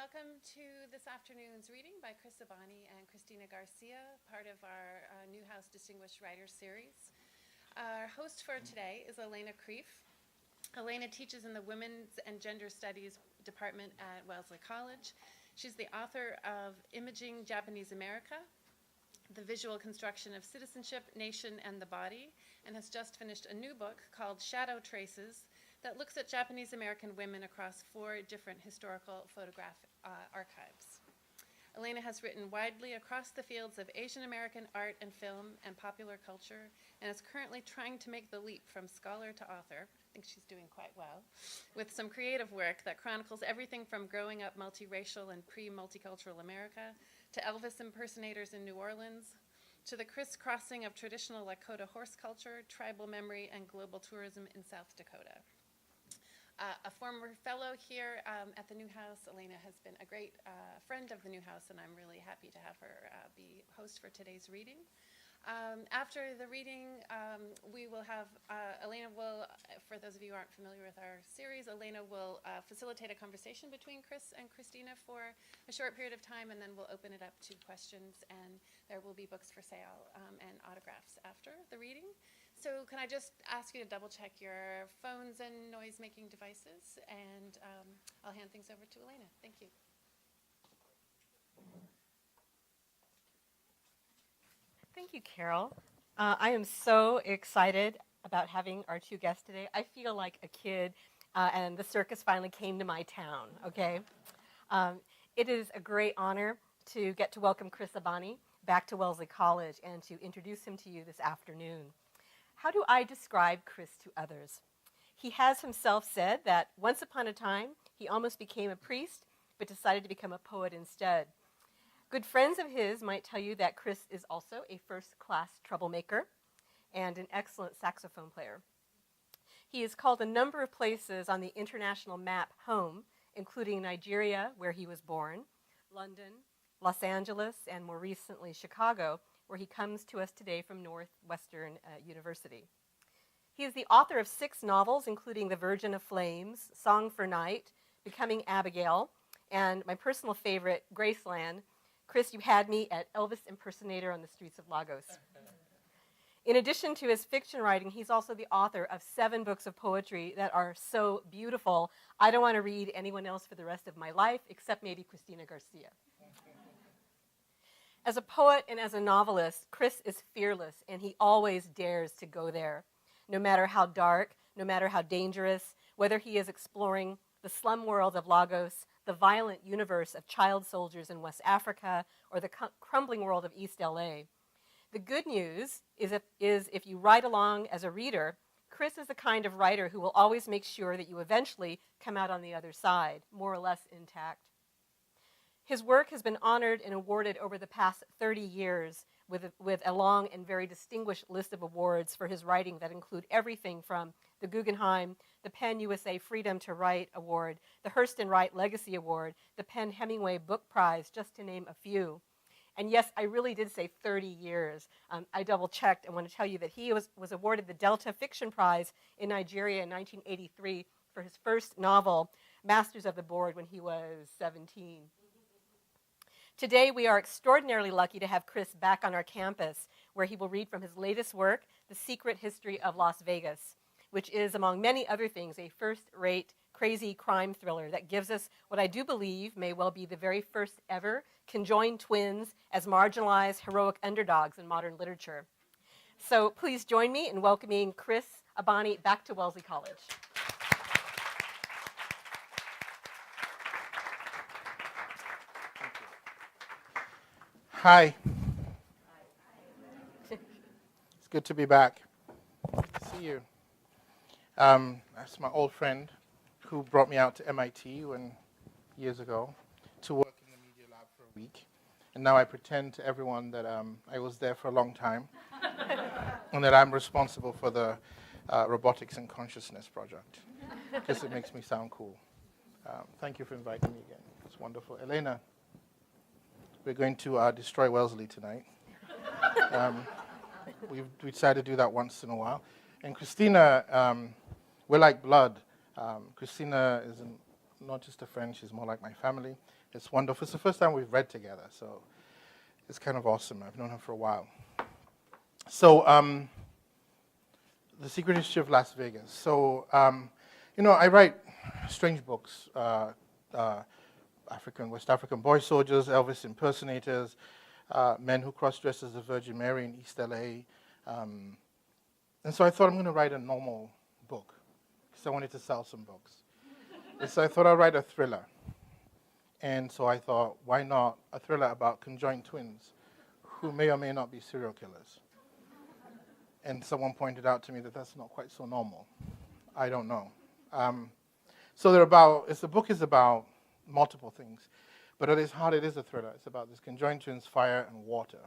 Welcome to this afternoon's reading by Abani and Cristina Garcia, part of our Newhouse Distinguished Writers Series. Our host for today is Elena Kreef. Elena teaches in the Women's and Gender Studies Department at Wellesley College. She's the author of Imaging Japanese America, The Visual Construction of Citizenship, Nation, and the Body, and has just finished a new book called Shadow Traces that looks at Japanese American women across 4 different historical photograph archives. Elena has written widely across the fields of Asian American art and film and popular culture, and is currently trying to make the leap from scholar to author. I think she's doing quite well, with some creative work that chronicles everything from growing up multiracial and pre-multicultural America, to Elvis impersonators in New Orleans, to the crisscrossing of traditional Lakota horse culture, tribal memory, and global tourism in South Dakota. A former fellow here at the Newhouse, Elena has been a great friend of the Newhouse, and I'm really happy to have her be host for today's reading. After the reading, we will have, Elena will, for those of you who aren't familiar with our series, Elena will facilitate a conversation between Chris and Christina for a short period of time, and then we'll open it up to questions, and there will be books for sale and autographs after the reading. So can I just ask you to double check your phones and noise-making devices, and I'll hand things over to Elena. Thank you. Thank you, Carol. I am so excited about having our 2 guests today. I feel like a kid, and the circus finally came to my town, okay? It is a great honor to get to welcome Chris Abani back to Wellesley College and to introduce him to you this afternoon. How do I describe Chris to others? He has himself said that once upon a time, he almost became a priest, but decided to become a poet instead. Good friends of his might tell you that Chris is also a first-class troublemaker and an excellent saxophone player. He is called a number of places on the international map home, including Nigeria, where he was born, London, Los Angeles, and more recently Chicago, where he comes to us today from Northwestern University. He is the author of 6 novels, including The Virgin of Flames, Song for Night, Becoming Abigail, and my personal favorite, Graceland. Chris, you had me at Elvis impersonator on the streets of Lagos. In addition to his fiction writing, he's also the author of 7 books of poetry that are so beautiful, I don't want to read anyone else for the rest of my life, except maybe Christina Garcia. As a poet and as a novelist, Chris is fearless, and he always dares to go there, no matter how dark, no matter how dangerous, whether he is exploring the slum world of Lagos, the violent universe of child soldiers in West Africa, or the crumbling world of East LA. The good news is if you ride along as a reader, Chris is the kind of writer who will always make sure that you eventually come out on the other side, more or less intact. His work has been honored and awarded over the past 30 years with a long and very distinguished list of awards for his writing that include everything from the Guggenheim, the PEN USA Freedom to Write Award, the Hurston Wright Legacy Award, the PEN Hemingway Book Prize, just to name a few. And yes, I really did say 30 years. I double-checked and want to tell you that he was awarded the Delta Fiction Prize in Nigeria in 1983 for his first novel, Masters of the Board, when he was 17. Today, we are extraordinarily lucky to have Chris back on our campus, where he will read from his latest work, The Secret History of Las Vegas, which is, among many other things, a first-rate, crazy crime thriller that gives us what I do believe may well be the very first ever conjoined twins as marginalized, heroic underdogs in modern literature. So please join me in welcoming Chris Abani back to Wellesley College. Hi. It's good to be back. See you. That's my old friend who brought me out to MIT years ago to work in the media lab for a week. And now I pretend to everyone that I was there for a long time and that I'm responsible for the Robotics and Consciousness project, because it makes me sound cool. Thank you for inviting me again. It's wonderful. Elena, we're going to destroy Wellesley tonight. We decided to do that once in a while. And Christina, we're like blood. Christina is not just a friend, she's more like my family. It's wonderful. It's the first time we've read together, so it's kind of awesome. I've known her for a while. So, The Secret History of Las Vegas. So, I write strange books, West African boy soldiers, Elvis impersonators, men who cross-dress as the Virgin Mary in East LA. And so I thought I'm going to write a normal book, because I wanted to sell some books. And so I thought I'd write a thriller. And so I thought, why not a thriller about conjoined twins who may or may not be serial killers? And someone pointed out to me that that's not quite so normal. I don't know. So the book is about multiple things. But at its heart, it is a thriller. It's about this conjoined twins, fire and water.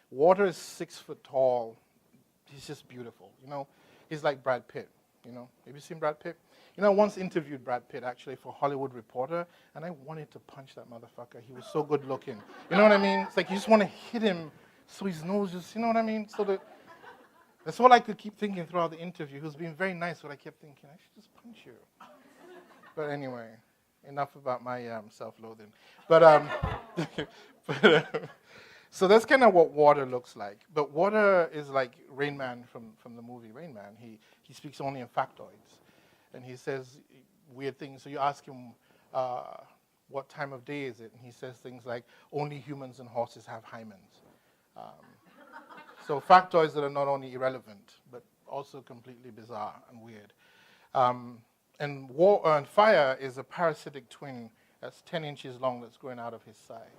Water is 6 foot tall. He's just beautiful. He's like Brad Pitt. Have you seen Brad Pitt? I once interviewed Brad Pitt, actually, for Hollywood Reporter, and I wanted to punch that motherfucker. He was so good looking. You know what I mean? It's like you just want to hit him so his nose just, you know what I mean? That's all I could keep thinking throughout the interview. He was being very nice, but I kept thinking, I should just punch you. But anyway, enough about my self-loathing. So that's kind of what water looks like. But water is like Rain Man from the movie Rain Man. He speaks only in factoids. And he says weird things. So you ask him, what time of day is it? And he says things like, only humans and horses have hymens. So factoids that are not only irrelevant, but also completely bizarre and weird. And fire is a parasitic twin that's 10 inches long that's growing out of his side.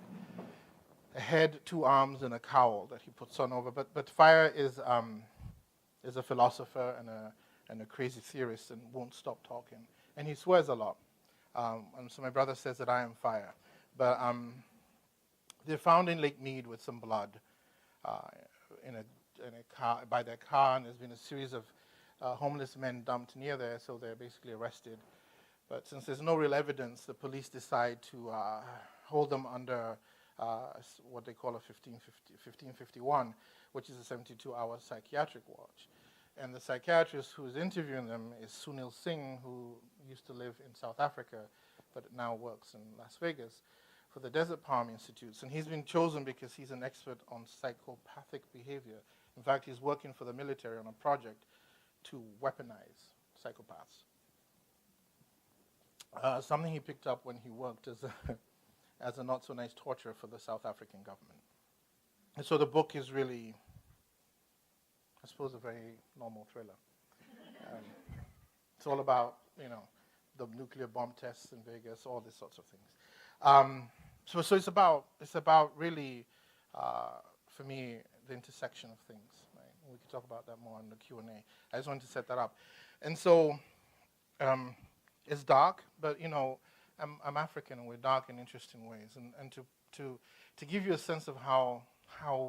A head, 2 arms, and a cowl that he puts on over. But fire is a philosopher and a crazy theorist and won't stop talking. And he swears a lot. And so my brother says that I am fire. But they're found in Lake Mead with some blood in a car, by their car, and there's been a series of homeless men dumped near there, so they're basically arrested. But since there's no real evidence, the police decide to hold them under what they call a 1551, which is a 72-hour psychiatric watch. And the psychiatrist who's interviewing them is Sunil Singh, who used to live in South Africa, but now works in Las Vegas for the Desert Palm Institutes. And he's been chosen because he's an expert on psychopathic behavior. In fact, he's working for the military on a project to weaponize psychopaths. Something he picked up when he worked as a not-so-nice torturer for the South African government. And so the book is really, I suppose, a very normal thriller. It's all about, the nuclear bomb tests in Vegas, all these sorts of things. So it's about really, for me, the intersection of things. Right? We could talk about that more in the Q&A. I just wanted to set that up. And so it's dark, but, I'm African, and we're dark in interesting ways. And to give you a sense of how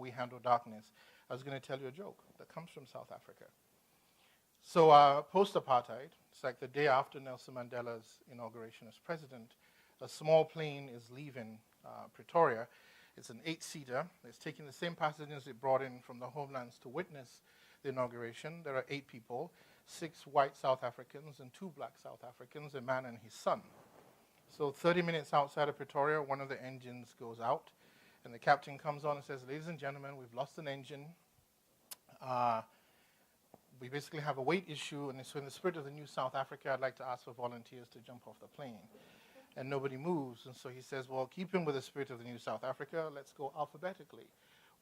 we handle darkness, I was going to tell you a joke that comes from South Africa. So post-apartheid, it's like the day after Nelson Mandela's inauguration as president, a small plane is leaving Pretoria. It's an 8-seater. It's taking the same passengers it brought in from the homelands to witness the inauguration. There are 8 people, 6 white South Africans and 2 black South Africans, a man and his son. So 30 minutes outside of Pretoria, one of the engines goes out, and the captain comes on and says, ladies and gentlemen, we've lost an engine. We basically have a weight issue, and so in the spirit of the new South Africa, I'd like to ask for volunteers to jump off the plane. And nobody moves, and so he says, well, keeping with the spirit of the new South Africa, let's go alphabetically.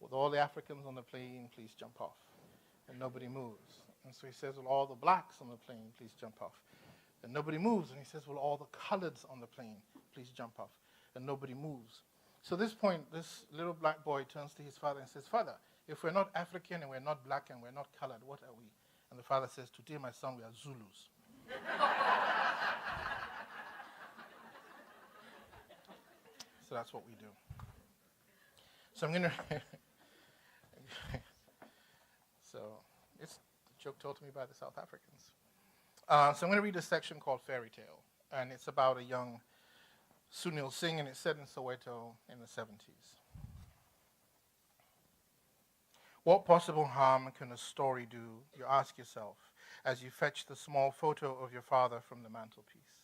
With all the Africans on the plane, please jump off. And nobody moves. And so he says, well, all the blacks on the plane, please jump off. And nobody moves. And he says, well, all the coloreds on the plane, please jump off. And nobody moves. So at this point, this little black boy turns to his father and says, Father, if we're not African and we're not black and we're not colored, what are we? And the father says, today, my son, we are Zulus. So that's what we do. So I'm going to... So it's a joke told to me by the South Africans. So I'm going to read a section called Fairy Tale. And it's about a young Sunil Singh, and it's set in Soweto in the 70s. What possible harm can a story do, you ask yourself, as you fetch the small photo of your father from the mantelpiece?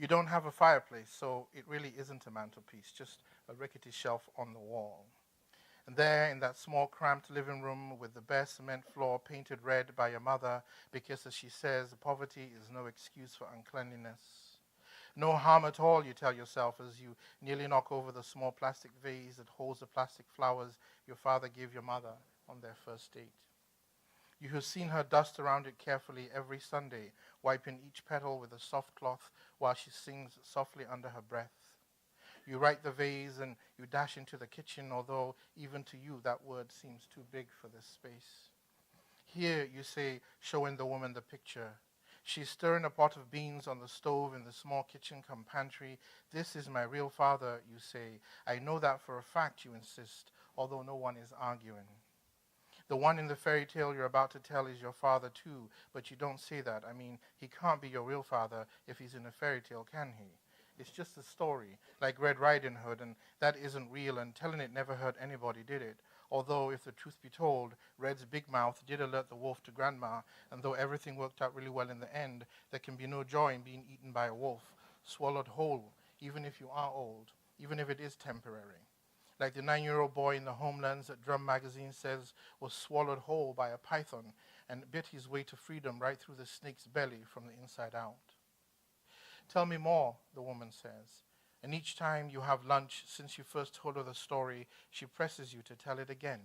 You don't have a fireplace, so it really isn't a mantelpiece, just a rickety shelf on the wall. And there, in that small, cramped living room with the bare cement floor painted red by your mother, because, as she says, poverty is no excuse for uncleanliness. No harm at all, you tell yourself as you nearly knock over the small plastic vase that holds the plastic flowers your father gave your mother on their first date. You have seen her dust around it carefully every Sunday, wiping each petal with a soft cloth while she sings softly under her breath. You write the vase and you dash into the kitchen, although even to you that word seems too big for this space. Here, you say, showing the woman the picture. She's stirring a pot of beans on the stove in the small kitchen cum pantry. This is my real father, you say. I know that for a fact, you insist, although no one is arguing. The one in the fairy tale you're about to tell is your father too, but you don't say that. I mean, he can't be your real father if he's in a fairy tale, can he? It's just a story, like Red Riding Hood, and that isn't real, and telling it never hurt anybody, did it? Although, if the truth be told, Red's big mouth did alert the wolf to Grandma, and though everything worked out really well in the end, there can be no joy in being eaten by a wolf, swallowed whole, even if you are old, even if it is temporary. Like the 9-year-old boy in the Homelands that Drum magazine says was swallowed whole by a python and bit his way to freedom right through the snake's belly from the inside out. Tell me more, the woman says. And each time you have lunch, since you first told her the story, she presses you to tell it again.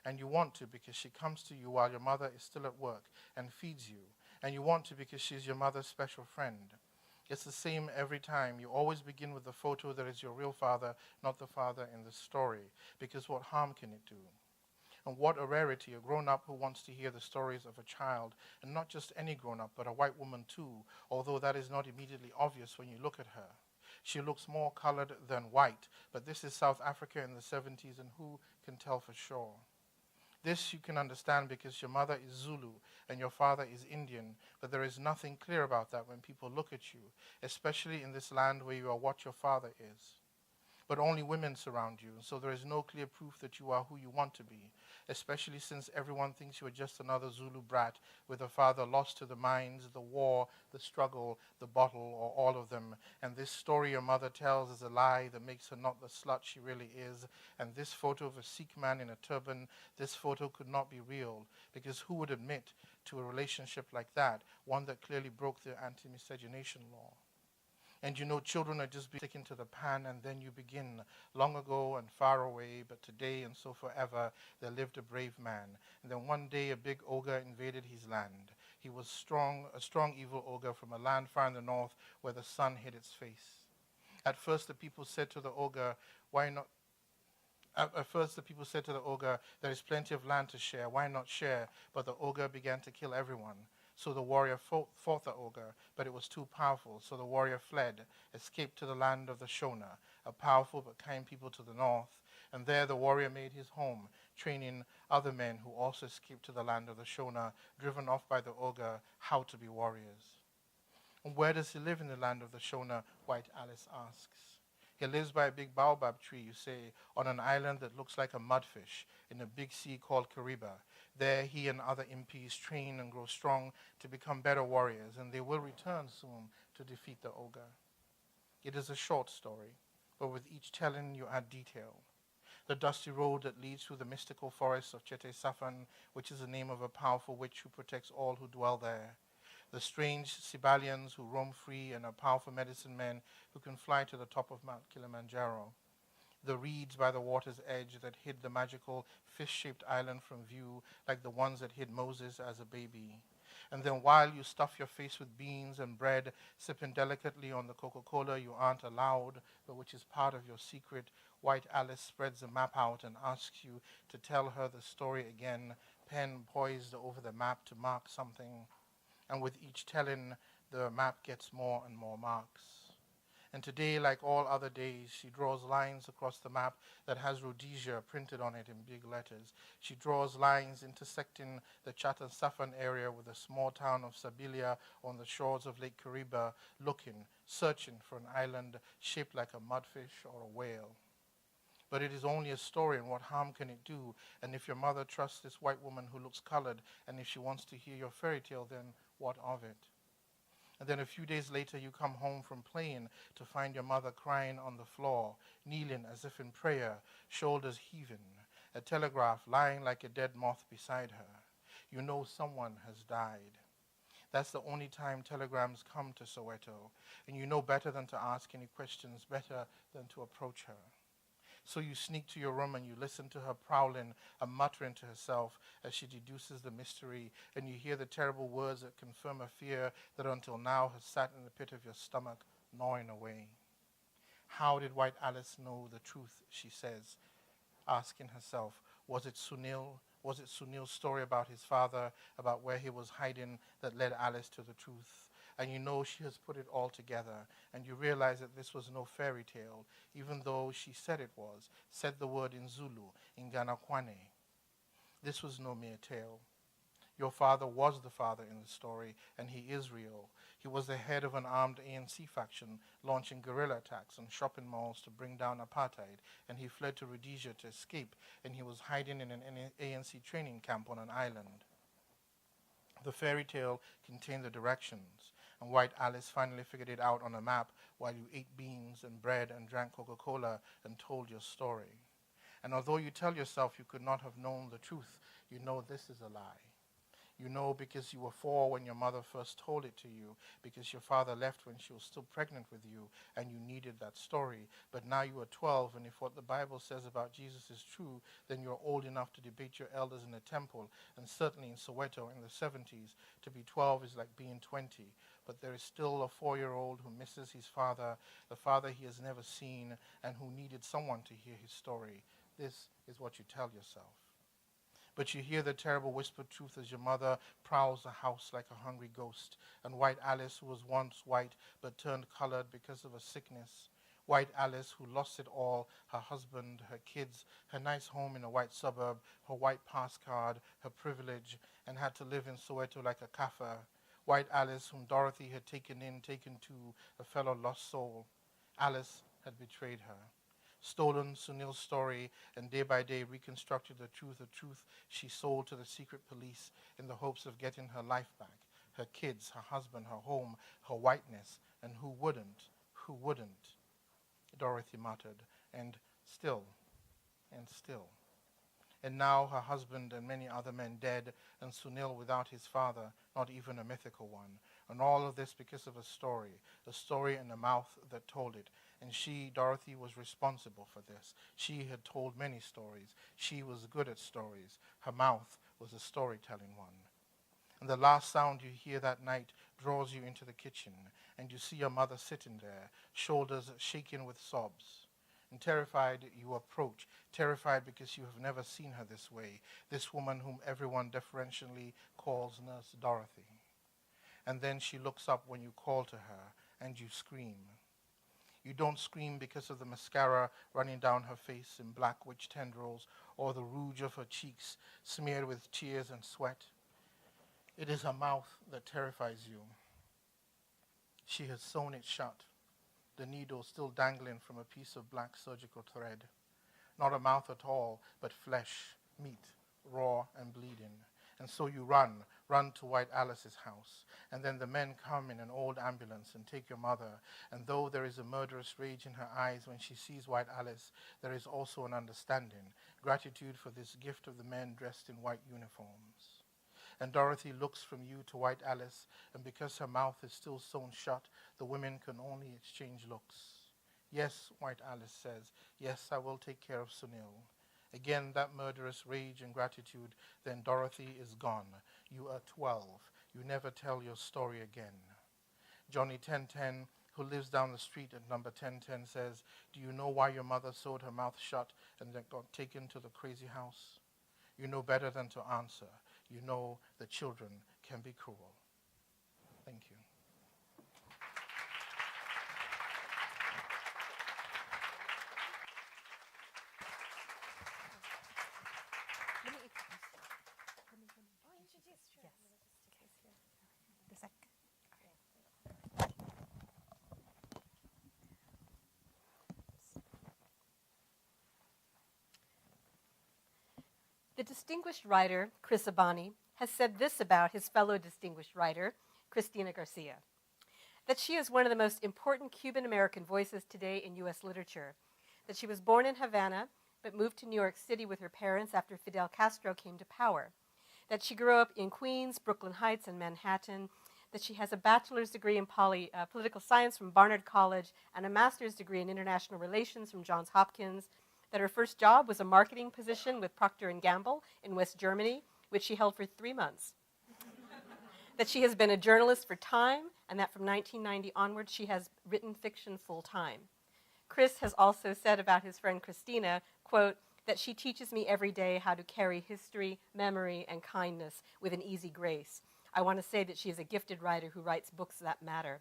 And you want to because she comes to you while your mother is still at work and feeds you. And you want to because she's your mother's special friend. It's the same every time. You always begin with the photo that is your real father, not the father in the story. Because what harm can it do? And what a rarity, a grown-up who wants to hear the stories of a child, and not just any grown-up, but a white woman too, although that is not immediately obvious when you look at her. She looks more colored than white, but this is South Africa in the 70s, and who can tell for sure? This you can understand because your mother is Zulu and your father is Indian, but there is nothing clear about that when people look at you, especially in this land where you are what your father is. But only women surround you, so there is no clear proof that you are who you want to be, especially since everyone thinks you are just another Zulu brat with a father lost to the mines, the war, the struggle, the bottle, or all of them. And this story your mother tells is a lie that makes her not the slut she really is. And this photo of a Sikh man in a turban, this photo could not be real, because who would admit to a relationship like that, one that clearly broke the anti-miscegenation law? And you know children are just sticking to the pan, and then you begin. Long ago and far away, but today and so forever, there lived a brave man. And then one day a big ogre invaded his land. He was a strong evil ogre from a land far in the north where the sun hid its face. At first the people said to the ogre, why not? At first the people said to the ogre, there is plenty of land to share, why not share? But the ogre began to kill everyone. So the warrior fought the ogre, but it was too powerful. So the warrior fled, escaped to the land of the Shona, a powerful but kind people to the north. And there the warrior made his home, training other men who also escaped to the land of the Shona, driven off by the ogre, how to be warriors. And where does he live in the land of the Shona? White Alice asks. He lives by a big baobab tree, you say, on an island that looks like a mudfish in a big sea called Kariba. There he and other impis train and grow strong to become better warriors, and they will return soon to defeat the ogre. It is a short story, but with each telling you add detail. The dusty road that leads through the mystical forests of Chete Safan, which is the name of a powerful witch who protects all who dwell there. The strange Sibalians who roam free and are powerful medicine men who can fly to the top of Mount Kilimanjaro. The reeds by the water's edge that hid the magical fish-shaped island from view, like the ones that hid Moses as a baby. And then while you stuff your face with beans and bread, sipping delicately on the Coca-Cola you aren't allowed, but which is part of your secret, White Alice spreads the map out and asks you to tell her the story again, pen poised over the map to mark something. And with each telling, the map gets more and more marks. And today, like all other days, she draws lines across the map that has Rhodesia printed on it in big letters. She draws lines intersecting the Chatham Safan area with the small town of Sabilia on the shores of Lake Kariba, looking, searching for an island shaped like a mudfish or a whale. But it is only a story, and what harm can it do? And if your mother trusts this white woman who looks colored, and if she wants to hear your fairy tale, then what of it? And then a few days later, you come home from playing to find your mother crying on the floor, kneeling as if in prayer, shoulders heaving, a telegraph lying like a dead moth beside her. You know someone has died. That's the only time telegrams come to Soweto, and you know better than to ask any questions, better than to approach her. So you sneak to your room and you listen to her prowling and muttering to herself as she deduces the mystery, and you hear the terrible words that confirm a fear that until now has sat in the pit of your stomach, gnawing away. How did White Alice know the truth, she says, asking herself, was it Sunil? Was it Sunil's story about his father, about where he was hiding, that led Alice to the truth? And you know she has put it all together, and you realize that this was no fairy tale, even though she said it was, said the word in Zulu, in Ganakwane. This was no mere tale. Your father was the father in the story, and he is real. He was the head of an armed ANC faction, launching guerrilla attacks on shopping malls to bring down apartheid, and he fled to Rhodesia to escape, and he was hiding in an ANC training camp on an island. The fairy tale contained the directions, and White Alice finally figured it out on a map while you ate beans and bread and drank Coca-Cola and told your story. And although you tell yourself you could not have known the truth, you know this is a lie. You know because you were 4 when your mother first told it to you, because your father left when she was still pregnant with you and you needed that story. But now you are 12, and if what the Bible says about Jesus is true, then you're old enough to debate your elders in a temple, and certainly in Soweto in the 70s, to be 12 is like being 20. But there is still a 4-year-old who misses his father, the father he has never seen, and who needed someone to hear his story. This is what you tell yourself. But you hear the terrible whispered truth as your mother prowls the house like a hungry ghost, and White Alice, who was once white but turned colored because of a sickness, White Alice, who lost it all, her husband, her kids, her nice home in a white suburb, her white pass card, her privilege, and had to live in Soweto like a kafir. White Alice, whom Dorothy had taken to, a fellow lost soul. Alice had betrayed her, stolen Sunil's story, and day by day reconstructed the truth she sold to the secret police in the hopes of getting her life back, her kids, her husband, her home, her whiteness. And who wouldn't? Who wouldn't? Dorothy muttered, and still. And now her husband and many other men dead, and Sunil without his father, not even a mythical one. And all of this because of a story and a mouth that told it. And she, Dorothy, was responsible for this. She had told many stories. She was good at stories. Her mouth was a storytelling one. And the last sound you hear that night draws you into the kitchen, and you see your mother sitting there, shoulders shaking with sobs. And terrified, you approach, terrified because you have never seen her this way, this woman whom everyone deferentially calls Nurse Dorothy. And then she looks up when you call to her, and you scream. You don't scream because of the mascara running down her face in black witch tendrils, or the rouge of her cheeks smeared with tears and sweat. It is her mouth that terrifies you. She has sewn it shut, the needle still dangling from a piece of black surgical thread. Not a mouth at all, but flesh, meat, raw and bleeding. And so you run to White Alice's house. And then the men come in an old ambulance and take your mother. And though there is a murderous rage in her eyes when she sees White Alice, there is also an understanding, gratitude for this gift of the men dressed in white uniforms. And Dorothy looks from you to White Alice, and because her mouth is still sewn shut, the women can only exchange looks. Yes, White Alice says, yes, I will take care of Sunil. Again, that murderous rage and gratitude, then Dorothy is gone. You are 12. You never tell your story again. Johnny 1010, who lives down the street at number 1010, says, do you know why your mother sewed her mouth shut and then got taken to the crazy house? You know better than to answer. You know that children can be cruel. Thank you. The distinguished writer, Chris Abani, has said this about his fellow distinguished writer, Christina Garcia. that she is one of the most important Cuban-American voices today in U.S. literature, that she was born in Havana but moved to New York City with her parents after Fidel Castro came to power, that she grew up in Queens, Brooklyn Heights, and Manhattan, that she has a bachelor's degree in political science from Barnard College and a master's degree in international relations from Johns Hopkins, that her first job was a marketing position with Procter & Gamble in West Germany, which she held for 3 months, that she has been a journalist for Time, and that from 1990 onwards she has written fiction full-time. Chris has also said about his friend Christina, quote, that she teaches me every day how to carry history, memory, and kindness with an easy grace. I want to say that she is a gifted writer who writes books that matter.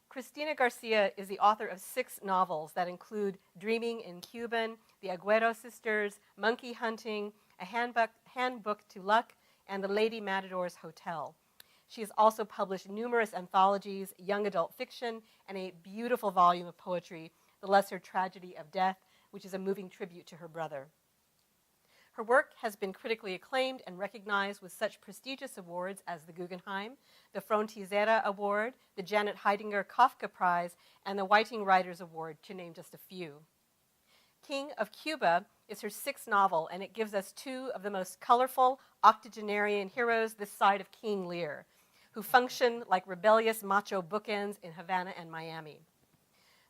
Christina Garcia is the author of 6 novels that include Dreaming in Cuban, The Agüero Sisters, Monkey Hunting, A Handbook to Luck, and The Lady Matador's Hotel. She has also published numerous anthologies, young adult fiction, and a beautiful volume of poetry, The Lesser Tragedy of Death, which is a moving tribute to her brother. Her work has been critically acclaimed and recognized with such prestigious awards as the Guggenheim, the Frontiera Award, the Janet Heidinger Kafka Prize, and the Whiting Writers Award, to name just a few. King of Cuba is her 6th novel, and it gives us 2 of the most colorful octogenarian heroes this side of King Lear, who function like rebellious macho bookends in Havana and Miami.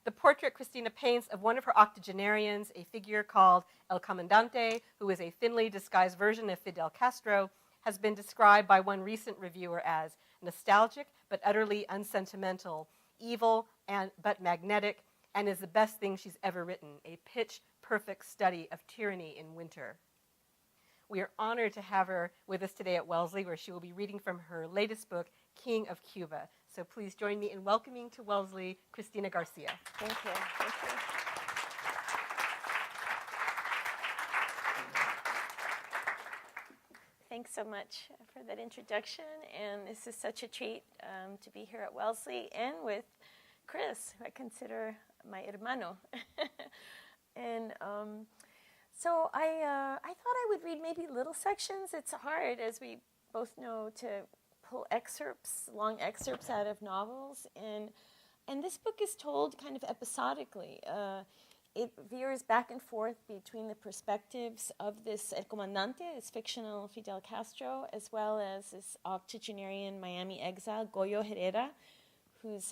The portrait Christina paints of one of her octogenarians, a figure called El Comandante, who is a thinly disguised version of Fidel Castro, has been described by one recent reviewer as nostalgic but utterly unsentimental, evil but magnetic, and is the best thing she's ever written, a pitch-perfect study of tyranny in winter. We are honored to have her with us today at Wellesley, where she will be reading from her latest book, King of Cuba. So please join me in welcoming to Wellesley, Christina Garcia. Thank you. Thank you. Thanks so much for that introduction, and this is such a treat to be here at Wellesley and with Chris, who I consider my hermano. And so I thought I would read maybe little sections. It's hard, as we both know, to pull excerpts, long excerpts out of novels, and this book is told kind of episodically. It veers back and forth between the perspectives of this El Comandante, this fictional Fidel Castro, as well as this octogenarian Miami exile, Goyo Herrera, whose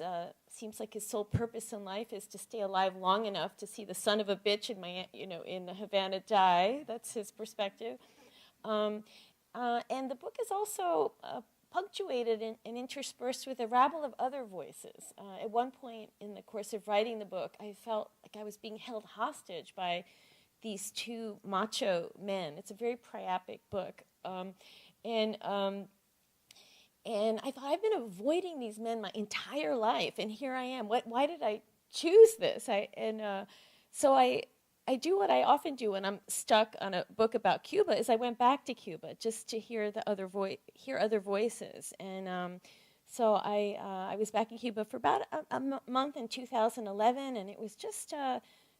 seems like his sole purpose in life is to stay alive long enough to see the son of a bitch in Havana die. That's his perspective. And the book is also punctuated and interspersed with a rabble of other voices. At one point in the course of writing the book, I felt like I was being held hostage by these 2 macho men. It's a very priapic book. And I thought, I've been avoiding these men my entire life, and here I am. Why did I choose this? So I do what I often do when I'm stuck on a book about Cuba, is I went back to Cuba just to hear other voices. And so I was back in Cuba for about a month in 2011, and it was just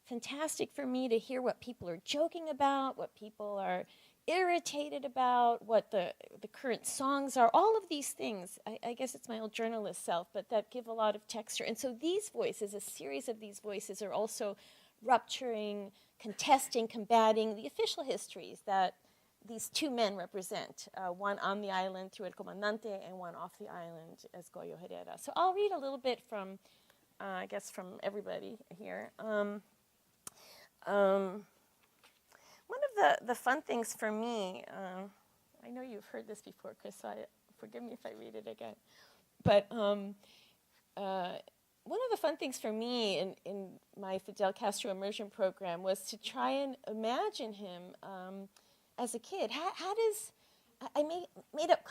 fantastic for me to hear what people are joking about, what people are irritated about, what the current songs are, all of these things. I guess it's my old journalist self, but that give a lot of texture. And so these voices, a series of these voices, are also rupturing, contesting, combating the official histories that these 2 men represent, one on the island through El Comandante and one off the island as Goyo Herrera. So I'll read a little bit from, I guess, from everybody here. One of the fun things for me, I know you've heard this before, Chris, so forgive me if I read it again, but one of the fun things for me in my Fidel Castro immersion program was to try and imagine him as a kid. How does I make up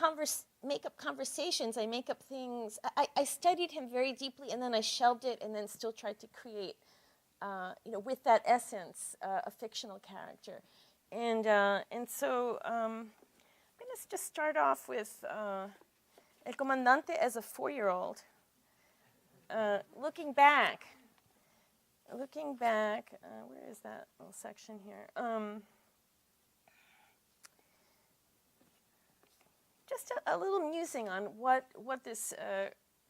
conversations? I make up things. I studied him very deeply, and then I shelved it, and then still tried to create, with that essence, a fictional character. And so I'm going to just start off with El Comandante as a 4-year-old. Looking back, where is that little section here? Just a little musing on what this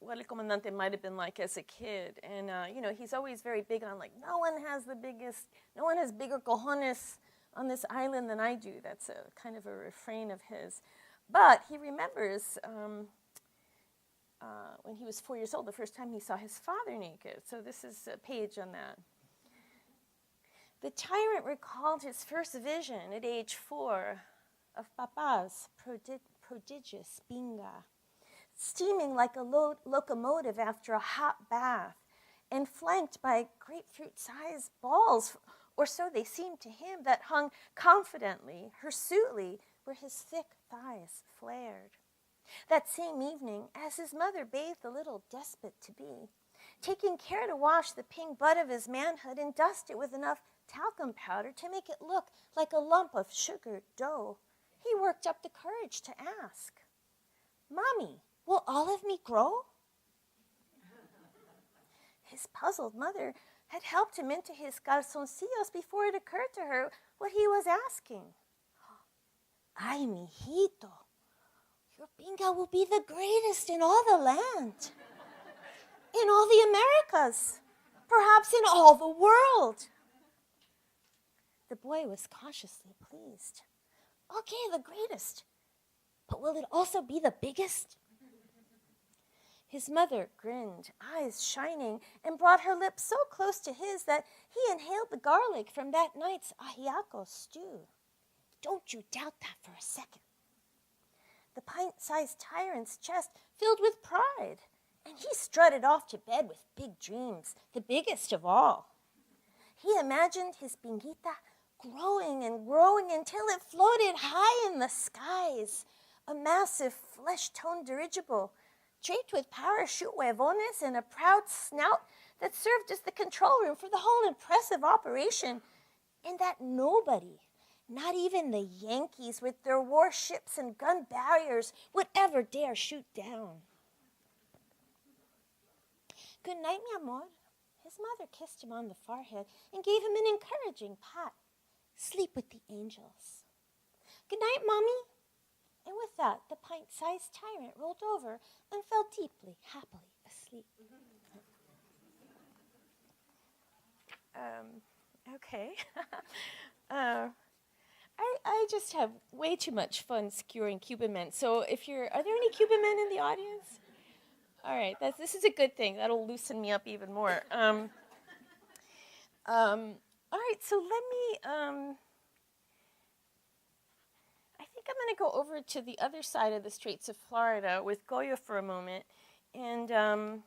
what El Comandante might have been like as a kid. And, he's always very big on, like, no one has bigger cojones on this island than I do. That's a kind of a refrain of his. But he remembers when he was 4 years old, the first time he saw his father naked. So this is a page on that. The tyrant recalled his first vision at age 4 of Papa's prodigious binga, steaming like a locomotive after a hot bath, and flanked by grapefruit-sized balls, or so they seemed to him, that hung confidently, hirsutely, where his thick thighs flared. That same evening, as his mother bathed the little despot-to-be, taking care to wash the pink butt of his manhood and dust it with enough talcum powder to make it look like a lump of sugared dough, he worked up the courage to ask, "Mommy, will all of me grow?" His puzzled mother had helped him into his calzoncillos before it occurred to her what he was asking. "Ay, mijito, your binga will be the greatest in all the land, in all the Americas, perhaps in all the world." The boy was cautiously pleased. "Okay, the greatest, but will it also be the biggest?" His mother grinned, eyes shining, and brought her lips so close to his that he inhaled the garlic from that night's ajiaco stew. "Don't you doubt that for a second." The pint-sized tyrant's chest filled with pride, and he strutted off to bed with big dreams, the biggest of all. He imagined his binguita growing and growing until it floated high in the skies, a massive flesh-toned dirigible, draped with parachute huevones and a proud snout that served as the control room for the whole impressive operation, and that nobody, not even the Yankees with their warships and gun barriers, would ever dare shoot down. "Good night, mi amor." His mother kissed him on the forehead and gave him an encouraging pat. "Sleep with the angels." "Good night, Mommy." And with that, the pint-sized tyrant rolled over and fell deeply, happily asleep. Okay. I just have way too much fun skewering Cuban men. So are there any Cuban men in the audience? All right, this is a good thing. That'll loosen me up even more. All right, so let me, I think I'm going to go over to the other side of the Straits of Florida with Goyo for a moment. And Goyo,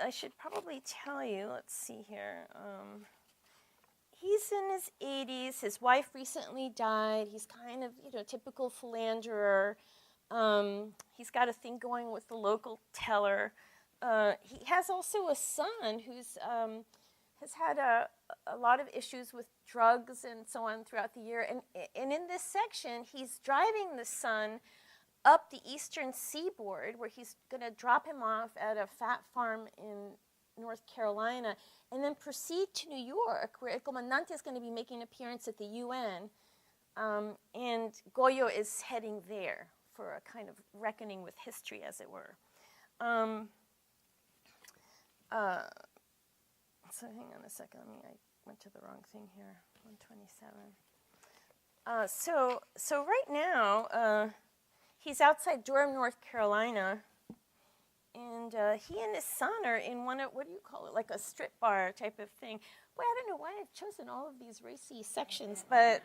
I should probably tell you, let's see here. He's in his 80s. His wife recently died. He's kind of, typical philanderer. He's got a thing going with the local teller. He has also a son who's has had a lot of issues with drugs and so on throughout the year. And in this section, he's driving the son up the eastern seaboard, where he's going to drop him off at a fat farm in North Carolina, and then proceed to New York, where El Comandante is going to be making an appearance at the UN, and Goyo is heading there for a kind of reckoning with history, as it were. So hang on a second. I went to the wrong thing here. 127. So right now, he's outside Durham, North Carolina, and he and his son are in what do you call it, like a strip bar type of thing. Boy, I don't know why I've chosen all of these racy sections, but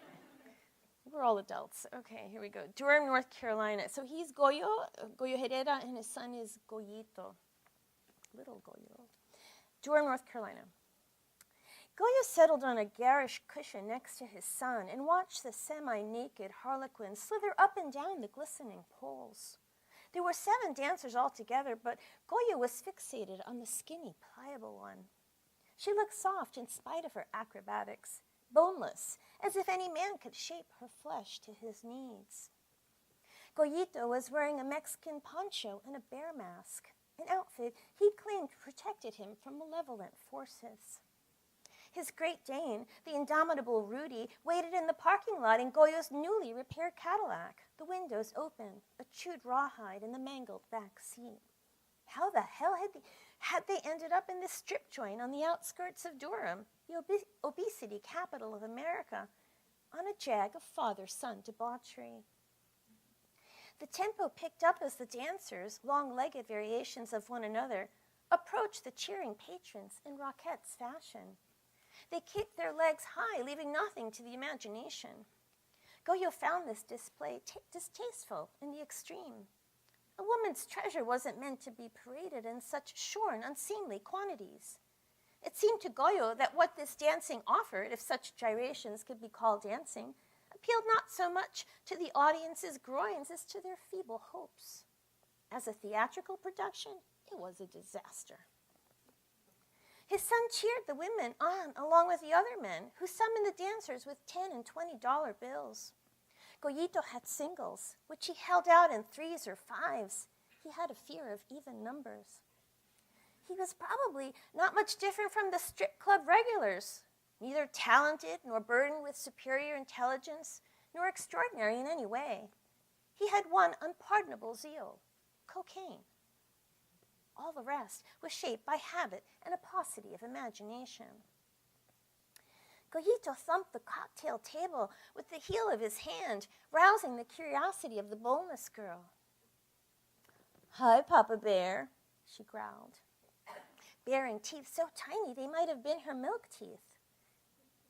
we're all adults. Okay, here we go. Durham, North Carolina. So he's Goyo Herrera, and his son is Goyito, little Goyo. Durham, North Carolina. Goyo settled on a garish cushion next to his son and watched the semi-naked harlequin slither up and down the glistening poles. There were 7 dancers altogether, but Goyo was fixated on the skinny, pliable one. She looked soft in spite of her acrobatics, boneless, as if any man could shape her flesh to his needs. Goyito was wearing a Mexican poncho and a bear mask, an outfit he claimed protected him from malevolent forces. His Great Dane, the indomitable Rudy, waited in the parking lot in Goyo's newly repaired Cadillac, the windows open, a chewed rawhide in the mangled back seat. How the hell had they ended up in this strip joint on the outskirts of Durham, the obesity capital of America, on a jag of father-son debauchery? The tempo picked up as the dancers, long-legged variations of one another, approached the cheering patrons in Rockettes fashion. They kicked their legs high, leaving nothing to the imagination. Goyo found this display distasteful in the extreme. A woman's treasure wasn't meant to be paraded in such shorn, unseemly quantities. It seemed to Goyo that what this dancing offered, if such gyrations could be called dancing, appealed not so much to the audience's groins as to their feeble hopes. As a theatrical production, it was a disaster. His son cheered the women on along with the other men, who summoned the dancers with $10 and $20 bills. Goyito had singles, which he held out in 3s or 5s. He had a fear of even numbers. He was probably not much different from the strip club regulars, neither talented nor burdened with superior intelligence, nor extraordinary in any way. He had one unpardonable zeal: cocaine. All the rest was shaped by habit and a paucity of imagination. Goyito thumped the cocktail table with the heel of his hand, rousing the curiosity of the boneless girl. "Hi, Papa Bear," she growled, baring teeth so tiny they might have been her milk teeth.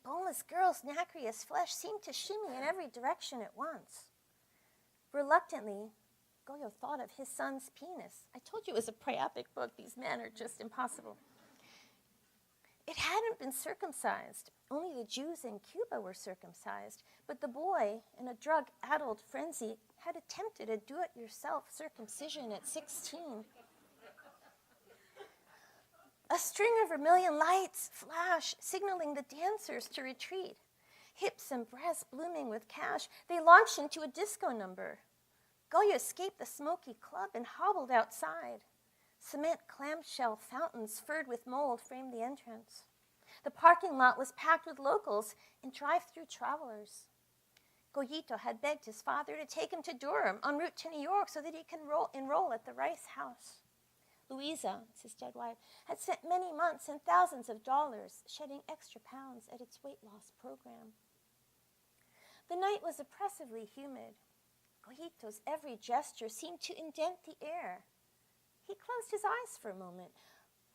Boneless girl's nacreous flesh seemed to shimmy in every direction at once. Reluctantly, Goyo thought of his son's penis. I told you it was a priapic book. These men are just impossible. It hadn't been circumcised. Only the Jews in Cuba were circumcised. But the boy, in a drug-addled frenzy, had attempted a do-it-yourself circumcision at 16. A string of vermilion lights flash, signaling the dancers to retreat. Hips and breasts blooming with cash, they launched into a disco number. Goyo escaped the smoky club and hobbled outside. Cement clamshell fountains furred with mold framed the entrance. The parking lot was packed with locals and drive-through travelers. Goyito had begged his father to take him to Durham en route to New York so that he can enroll at the Rice House. Louisa, it's his dead wife, had spent many months and thousands of dollars shedding extra pounds at its weight loss program. The night was oppressively humid. Goyito's every gesture seemed to indent the air. He closed his eyes for a moment,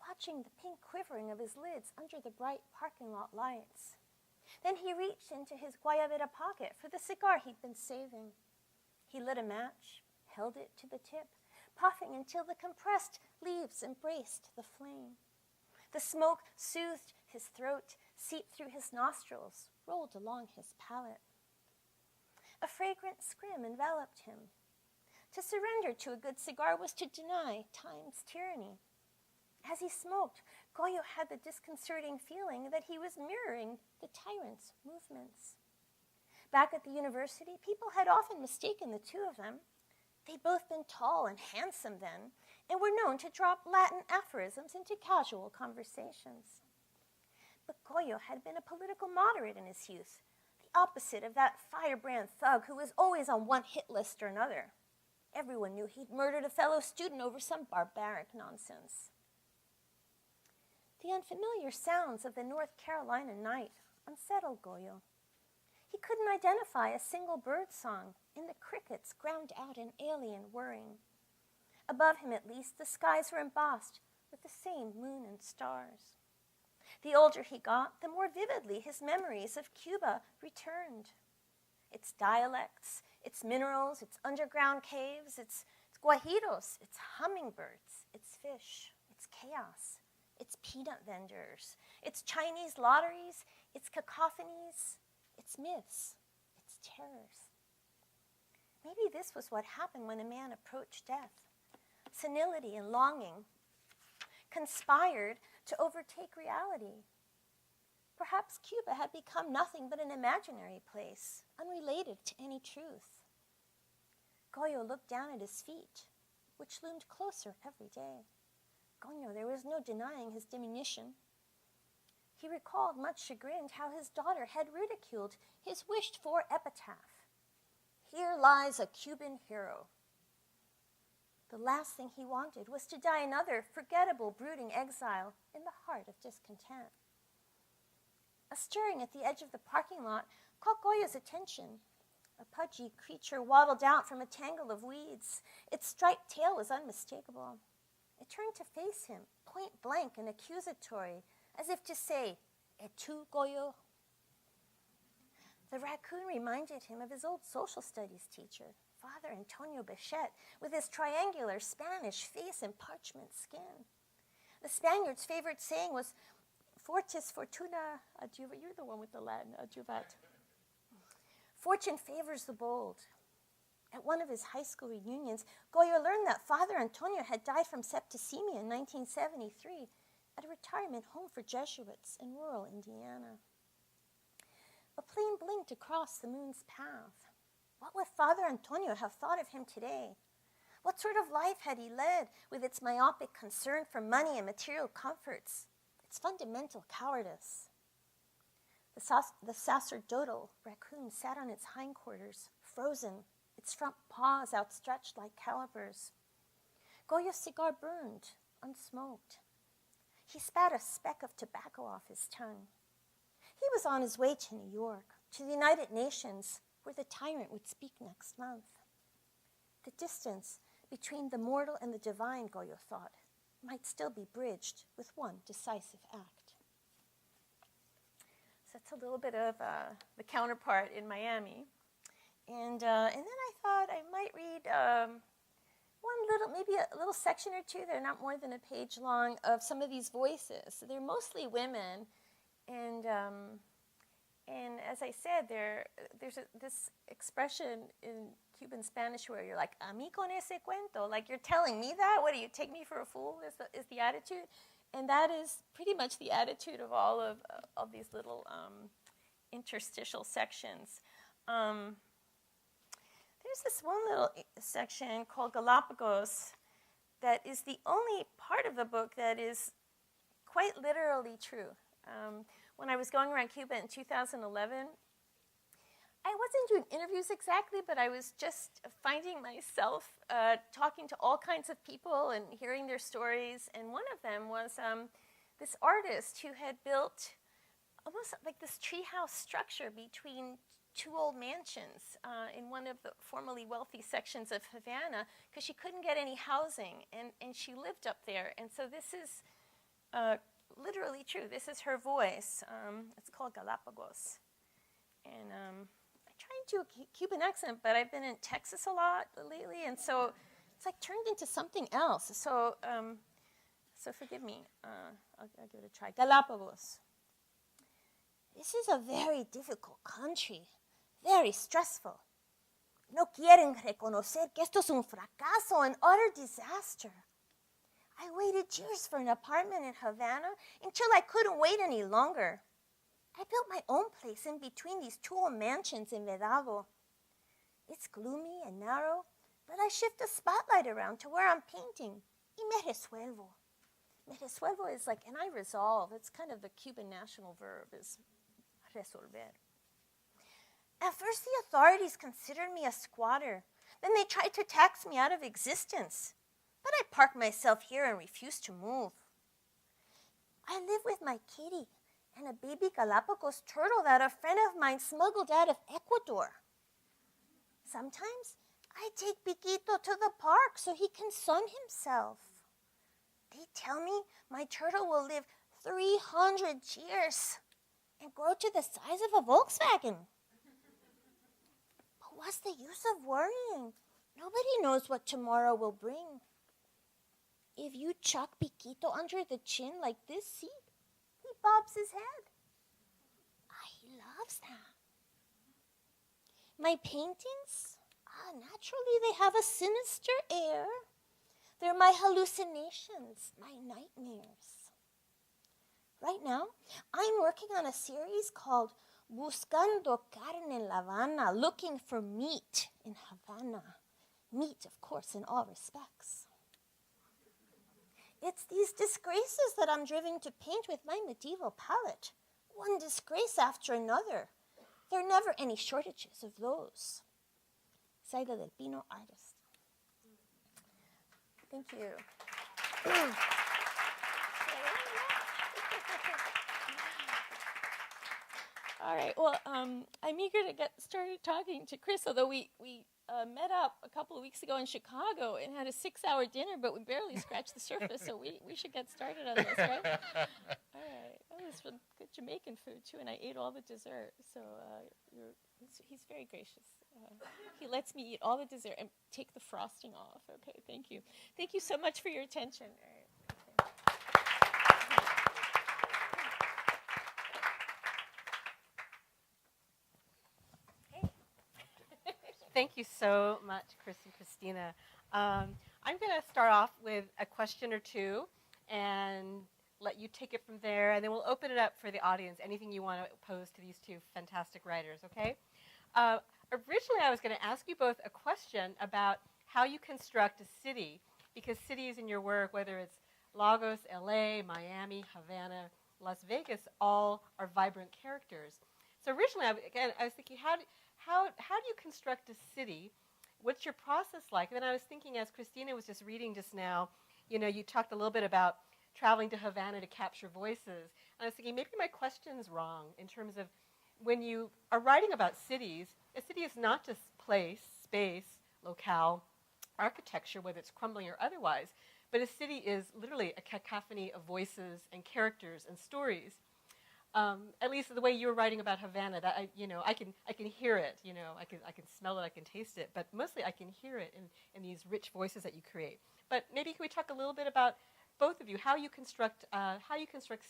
watching the pink quivering of his lids under the bright parking lot lights. Then he reached into his guayabera pocket for the cigar he'd been saving. He lit a match, held it to the tip, puffing until the compressed leaves embraced the flame. The smoke soothed his throat, seeped through his nostrils, rolled along his palate. A fragrant scrim enveloped him. To surrender to a good cigar was to deny time's tyranny. As he smoked, Goyo had the disconcerting feeling that he was mirroring the tyrant's movements. Back at the university, people had often mistaken the two of them. They'd both been tall and handsome then, and were known to drop Latin aphorisms into casual conversations. But Goyo had been a political moderate in his youth, the opposite of that firebrand thug who was always on one hit list or another. Everyone knew he'd murdered a fellow student over some barbaric nonsense. The unfamiliar sounds of the North Carolina night unsettled Goyo. He couldn't identify a single bird song, and the crickets ground out an alien whirring. Above him, at least, the skies were embossed with the same moon and stars. The older he got, the more vividly his memories of Cuba returned. Its dialects, its minerals, its underground caves, its guajiros, its hummingbirds, its fish, its chaos, its peanut vendors, its Chinese lotteries, its cacophonies, its myths, its terrors. Maybe this was what happened when a man approached death. Senility and longing conspired to overtake reality. Perhaps Cuba had become nothing but an imaginary place, unrelated to any truth. Goyo looked down at his feet, which loomed closer every day. Goyo, there was no denying his diminution. He recalled, much chagrined, how his daughter had ridiculed his wished-for epitaph. "Here lies a Cuban hero." The last thing he wanted was to die another forgettable, brooding exile in the heart of discontent. A stirring at the edge of the parking lot caught Goya's attention. A pudgy creature waddled out from a tangle of weeds. Its striped tail was unmistakable. It turned to face him, point blank and accusatory, as if to say, "Et tu, Goyo?" The raccoon reminded him of his old social studies teacher, Father Antonio Bichette, with his triangular Spanish face and parchment skin. The Spaniard's favorite saying was, "Fortis fortuna adjuvat." You're the one with the Latin, adjuvat. Fortune favors the bold. At one of his high school reunions, Goya learned that Father Antonio had died from septicemia in 1973 at a retirement home for Jesuits in rural Indiana. A plane blinked across the moon's path. What would Father Antonio have thought of him today? What sort of life had he led with its myopic concern for money and material comforts, its fundamental cowardice? The sacerdotal raccoon sat on its hindquarters, frozen, its front paws outstretched like calipers. Goya's cigar burned, unsmoked. He spat a speck of tobacco off his tongue. He was on his way to New York, to the United Nations, where the tyrant would speak next month. The distance between the mortal and the divine, Goya thought, might still be bridged with one decisive act. So that's a little bit of the counterpart in Miami. And then I thought I might read maybe a little section or two. They're not more than a page long of some of these voices. So they're mostly women, and as I said, there's this expression in Cuban Spanish where you're like, "A mí con ese cuento," like you're telling me that. What do you take me for a fool? Is the attitude, and that is pretty much the attitude of all of these little interstitial sections. There's this one little section called Galapagos that is the only part of the book that is quite literally true. When I was going around Cuba in 2011, I wasn't doing interviews exactly, but I was just finding myself talking to all kinds of people and hearing their stories. And one of them was this artist who had built almost like this treehouse structure between two old mansions in one of the formerly wealthy sections of Havana because she couldn't get any housing, and she lived up there. And so this is literally true. This is her voice. It's called Galapagos. And I try and do a Cuban accent, but I've been in Texas a lot lately, and so it's like turned into something else. So forgive me. I'll give it a try. Galapagos. This is a very difficult country, very stressful. No quieren reconocer que esto es un fracaso, an utter disaster. I waited years for an apartment in Havana until I couldn't wait any longer. I built my own place in between these two old mansions in Vedado. It's gloomy and narrow, but I shift the spotlight around to where I'm painting. Y me resuelvo. Me resuelvo is like, and I resolve. It's kind of the Cuban national verb is resolver. At first, the authorities considered me a squatter. Then they tried to tax me out of existence. But I parked myself here and refused to move. I live with my kitty and a baby Galapagos turtle that a friend of mine smuggled out of Ecuador. Sometimes I take Piquito to the park so he can sun himself. They tell me my turtle will live 300 years and grow to the size of a Volkswagen. But what's the use of worrying? Nobody knows what tomorrow will bring. If you chuck Piquito under the chin like this, see, he bobs his head. He loves that. My paintings, naturally they have a sinister air. They're my hallucinations, my nightmares. Right now, I'm working on a series called Buscando Carne en La Habana, looking for meat in Havana. Meat, of course, in all respects. It's these disgraces that I'm driven to paint with my medieval palette. One disgrace after another. There are never any shortages of those. Saida del Pino, artist. Thank you. All right. Well, I'm eager to get started talking to Chris, although we met up a couple of weeks ago in Chicago and had a 6-hour dinner, but we barely scratched the surface, so we should get started on this, right? All right. Oh, it's some good Jamaican food, too, and I ate all the dessert, so he's very gracious. He lets me eat all the dessert and take the frosting off. Okay, thank you. Thank you so much for your attention. All right. Thank you so much, Chris and Christina. I'm going to start off with a question or two and let you take it from there, and then we'll open it up for the audience, anything you want to pose to these two fantastic writers, okay? Originally, I was going to ask you both a question about how you construct a city, because cities in your work, whether it's Lagos, LA, Miami, Havana, Las Vegas, all are vibrant characters. So originally, I was thinking, how do you construct a city? What's your process like? And then I was thinking, as Christina was just reading just now, you talked a little bit about traveling to Havana to capture voices. And I was thinking, maybe my question's wrong in terms of when you are writing about cities, a city is not just place, space, locale, architecture, whether it's crumbling or otherwise, but a city is literally a cacophony of voices and characters and stories. At least the way you were writing about Havana, that I can hear it. I can smell it, I can taste it, but mostly I can hear it in these rich voices that you create. But maybe can we talk a little bit about both of you, how you construct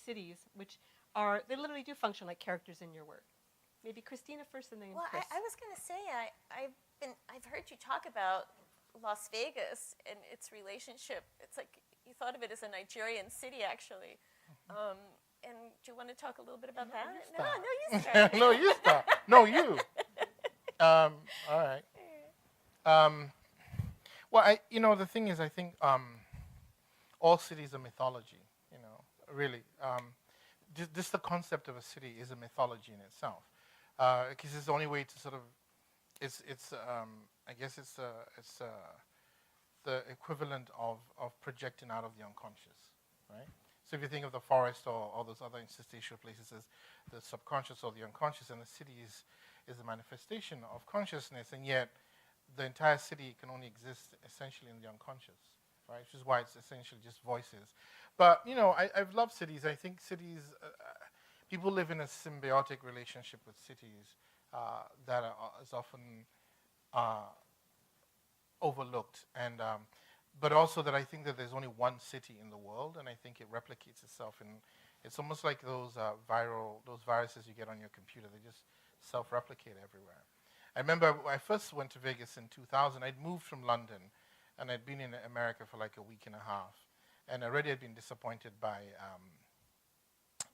cities, which they literally do function like characters in your work. Maybe Christina first, and then Chris. I was going to say I've heard you talk about Las Vegas and its relationship. It's like you thought of it as a Nigerian city, actually. And do you want to talk a little bit about that? No, you start. No, you start. No, you. All right. Well, the thing is, I think all cities are mythology. Really. Just the concept of a city is a mythology in itself, because it's the only way to sort of. I guess it's the equivalent of projecting out of the unconscious, right? So if you think of the forest or all those other interstitial places as the subconscious or the unconscious, and the city is a manifestation of consciousness, and yet the entire city can only exist essentially in the unconscious, right? Which is why it's essentially just voices. But, I've loved cities. I think cities, people live in a symbiotic relationship with cities that is often overlooked, and but also that I think that there's only one city in the world, and I think it replicates itself. And it's almost like those viruses you get on your computer. They just self-replicate everywhere. I remember when I first went to Vegas in 2000, I'd moved from London, and I'd been in America for like a week and a half, and already I'd been disappointed by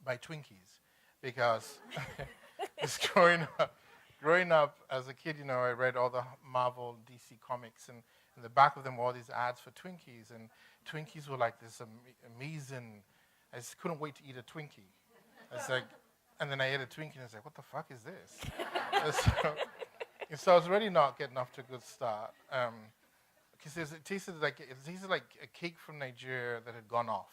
Twinkies, because just growing up as a kid, I read all the Marvel, DC comics, and in the back of them were all these ads for Twinkies, and Twinkies were like this amazing. I just couldn't wait to eat a Twinkie. It's like, and then I ate a Twinkie, and I was like, what the fuck is this? So I was already not getting off to a good start, because it tasted like a cake from Nigeria that had gone off,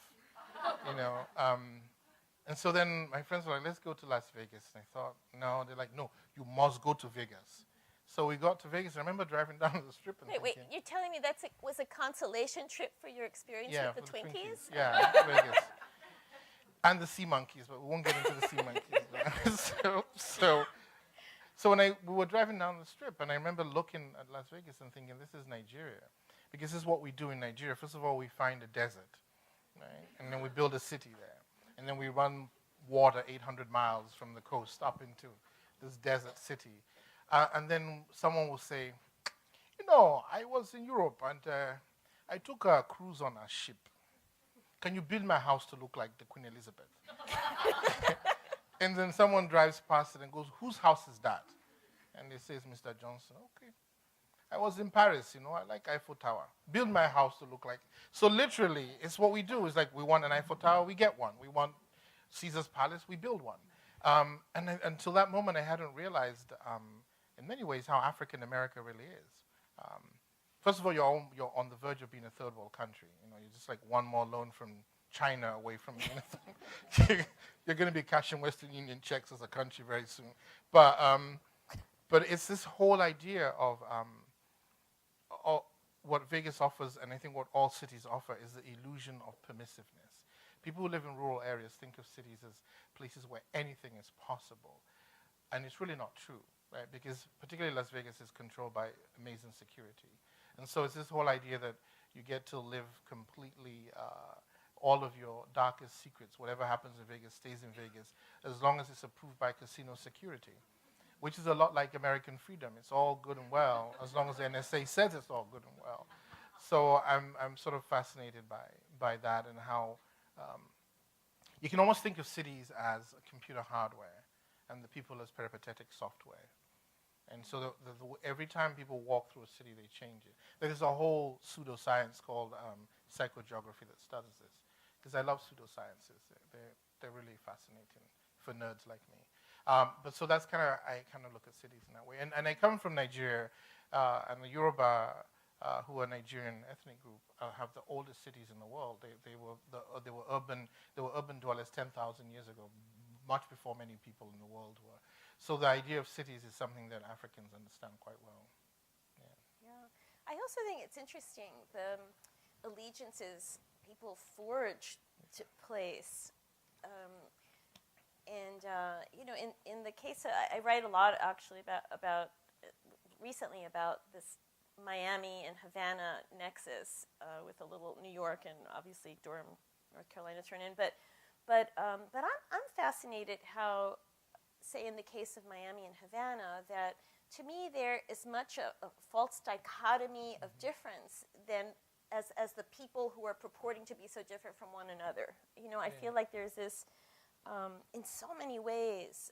And so then my friends were like, let's go to Las Vegas. And I thought, no. They're like, no, you must go to Vegas. So we got to Vegas. I remember driving down the strip and Wait, you're telling me was a consolation trip for your experience with the Twinkies? Yeah, Vegas. And the sea monkeys, but we won't get into the sea monkeys. So when we were driving down the strip, and I remember looking at Las Vegas and thinking, this is Nigeria. Because this is what we do in Nigeria. First of all, we find a desert, right? And then we build a city there. And then we run water 800 miles from the coast up into this desert city. And then someone will say, I was in Europe and I took a cruise on a ship. Can you build my house to look like the Queen Elizabeth? And then someone drives past it and goes, whose house is that? And they say, Mr. Johnson. Okay. I was in Paris, I like Eiffel Tower. Build my house to look like. So literally, it's what we do. It's like we want an Eiffel Tower, we get one. We want Caesar's Palace, we build one. And until that moment, I hadn't realized, in many ways, how African America really is. first of all, you're on the verge of being a third world country. You know, you're just like one more loan from China away from anything. You're going to be cashing Western Union checks as a country very soon. But it's this whole idea of what Vegas offers, and I think what all cities offer, is the illusion of permissiveness. People who live in rural areas think of cities as places where anything is possible. And it's really not true, right? Because particularly Las Vegas is controlled by amazing security. And so it's this whole idea that you get to live completely, all of your darkest secrets, whatever happens in Vegas stays in Vegas, as long as it's approved by casino security, which is a lot like American freedom. It's all good and well, as long as the NSA says it's all good and well. So I'm sort of fascinated by that, and how you can almost think of cities as computer hardware and the people as peripatetic software. And so every time people walk through a city, they change it. There's a whole pseudoscience called psychogeography that studies this, because I love pseudosciences. They're really fascinating for nerds like me. But so that's I kind of look at cities in that way. And I come from Nigeria, and the Yoruba, who are a Nigerian ethnic group, have the oldest cities in the world. They were urban dwellers 10,000 years ago, much before many people in the world were. So the idea of cities is something that Africans understand quite well. Yeah. I also think it's interesting, the allegiances people forge to place. In the case of, I write a lot actually about recently about this Miami and Havana nexus, with a little New York and obviously Durham, North Carolina thrown in. But I'm fascinated how, say in the case of Miami and Havana, that to me there is much a false dichotomy of difference than as the people who are purporting to be so different from one another. You know, I feel like there's this, in so many ways,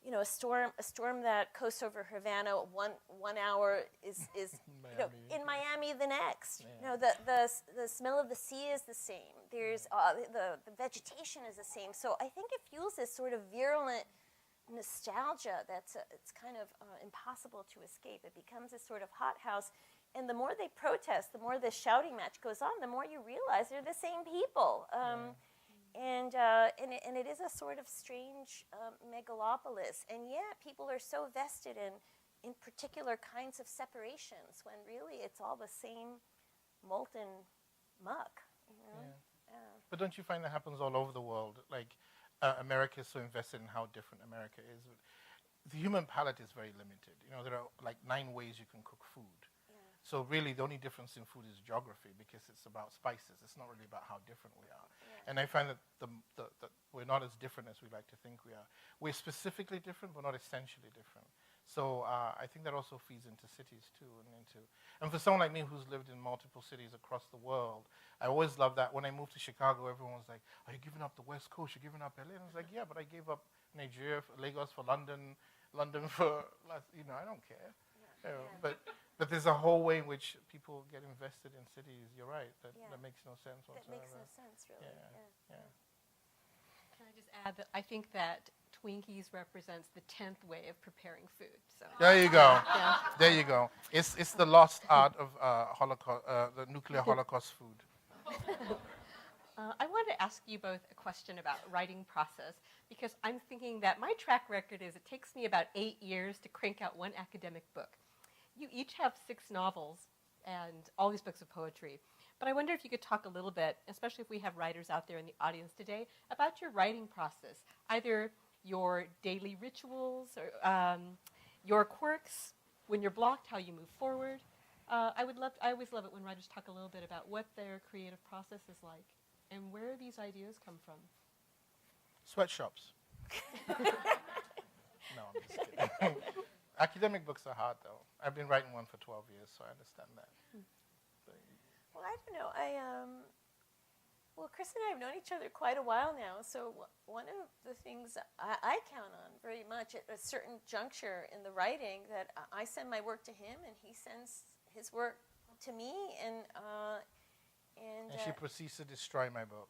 a storm that coasts over Havana one hour is in Miami the next. Yeah. The smell of the sea is the same. There's the vegetation is the same. So I think it fuels this sort of virulent nostalgia it's kind of impossible to escape. It becomes this sort of hothouse, and the more they protest, the more the shouting match goes on, the more you realize they're the same people. And it is a sort of strange megalopolis. And yet people are so vested in particular kinds of separations, when really it's all the same molten muck. You know? But don't you find that happens all over the world? Like, America is so invested in how different America is. The human palate is very limited. You know, there are like 9 ways you can cook food. So really, the only difference in food is geography, because it's about spices. It's not really about how different we are. And I find that we're not as different as we like to think we are. We're specifically different, but not essentially different. So I think that also feeds into cities too, and for someone like me who's lived in multiple cities across the world, I always loved that. When I moved to Chicago, everyone was like, "Are you giving up the West Coast? You're giving up LA?" And I was like, "Yeah, but I gave up Nigeria, for Lagos for London for I don't care." But there's a whole way in which people get invested in cities. You're right. That makes no sense whatsoever. That makes no sense, really. Yeah. Can I just add that I think that Twinkies represents the 10th way of preparing food. So There you go. Yeah. There you go. It's the lost art of Holocaust, the nuclear Holocaust food. I wanted to ask you both a question about writing process, because I'm thinking that my track record is it takes me about 8 years to crank out one academic book. You each have 6 novels and all these books of poetry. But I wonder if you could talk a little bit, especially if we have writers out there in the audience today, about your writing process, either your daily rituals or your quirks, when you're blocked, how you move forward. I always love it when writers talk a little bit about what their creative process is like and where these ideas come from. Sweatshops. No, I'm just kidding. Academic books are hard, though. I've been writing one for 12 years, so I understand that. Well, I don't know. Chris and I have known each other quite a while now, so one of the things I count on very much at a certain juncture in the writing, that I send my work to him and he sends his work to me, and she proceeds to destroy my book.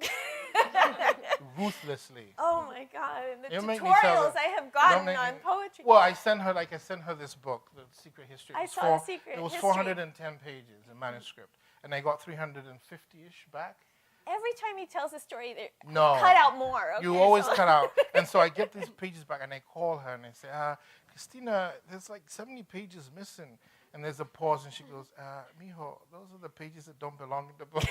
ruthlessly. Oh my God! And the You make me tell tutorials her. I have gotten make on me- poetry. Well, I sent her this book, The Secret History. I It was saw The Secret It was History. 410 pages in manuscript, and I got 350-ish back. Every time he tells a story, No. cut out more. Okay, You always so- cut out. And so I get these pages back, and I call her, and I say, Christina, there's like 70 pages missing. And there's a pause, and she goes, mijo, those are the pages that don't belong in the book.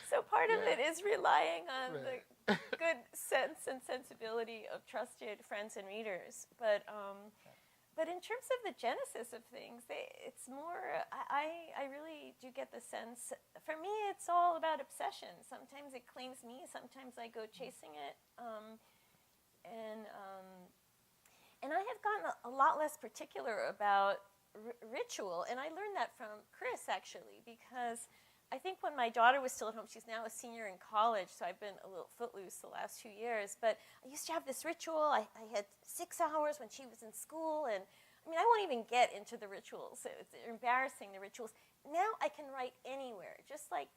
So part of it is relying on Right. the good sense and sensibility of trusted friends and readers. But in terms of the genesis of things, it's more, I really do get the sense, for me, it's all about obsession. Sometimes it claims me, sometimes I go chasing it. And I have gotten a lot less particular about ritual, and I learned that from Chris, actually, because I think when my daughter was still at home, she's now a senior in college, so I've been a little footloose the last few years, but I used to have this ritual. I had 6 hours when she was in school, and I mean, I won't even get into the rituals. It's embarrassing, the rituals. Now I can write anywhere, just like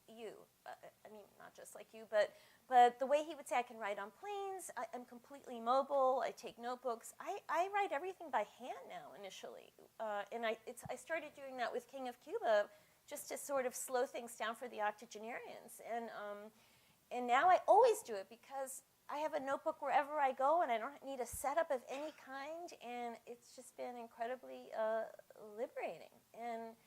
you. I mean, not just like you, but the way he would say I can write on planes, I'm completely mobile, I take notebooks. I write everything by hand now initially. And I started doing that with King of Cuba just to sort of slow things down for the octogenarians. And now I always do it because I have a notebook wherever I go and I don't need a setup of any kind. And it's just been incredibly liberating. And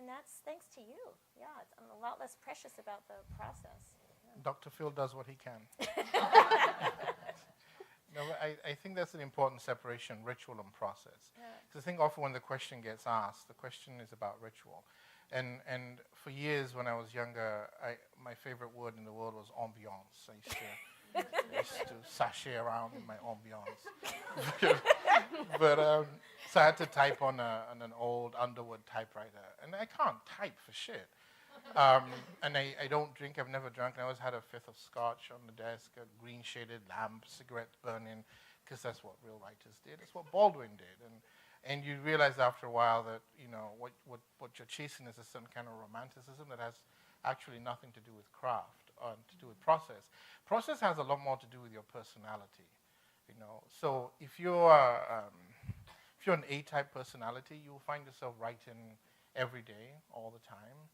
that's thanks to you. Yeah, I'm a lot less precious about the process. Dr. Phil does what he can. No, I think that's an important separation, ritual and process. Because I think often when the question gets asked, the question is about ritual. And for years when I was younger, my favorite word in the world was ambiance. I used to sashay around in my ambiance. But so I had to type on an old Underwood typewriter. And I can't type for shit. And I don't drink. I've never drunk. I always had a fifth of scotch on the desk, a green shaded lamp, cigarette burning, because that's what real writers did. That's what Baldwin did. And you realize after a while that what you're chasing is a certain kind of romanticism that has actually nothing to do with craft or to do with process. Process has a lot more to do with your personality. So if you're an A-type personality, you'll find yourself writing every day, all the time.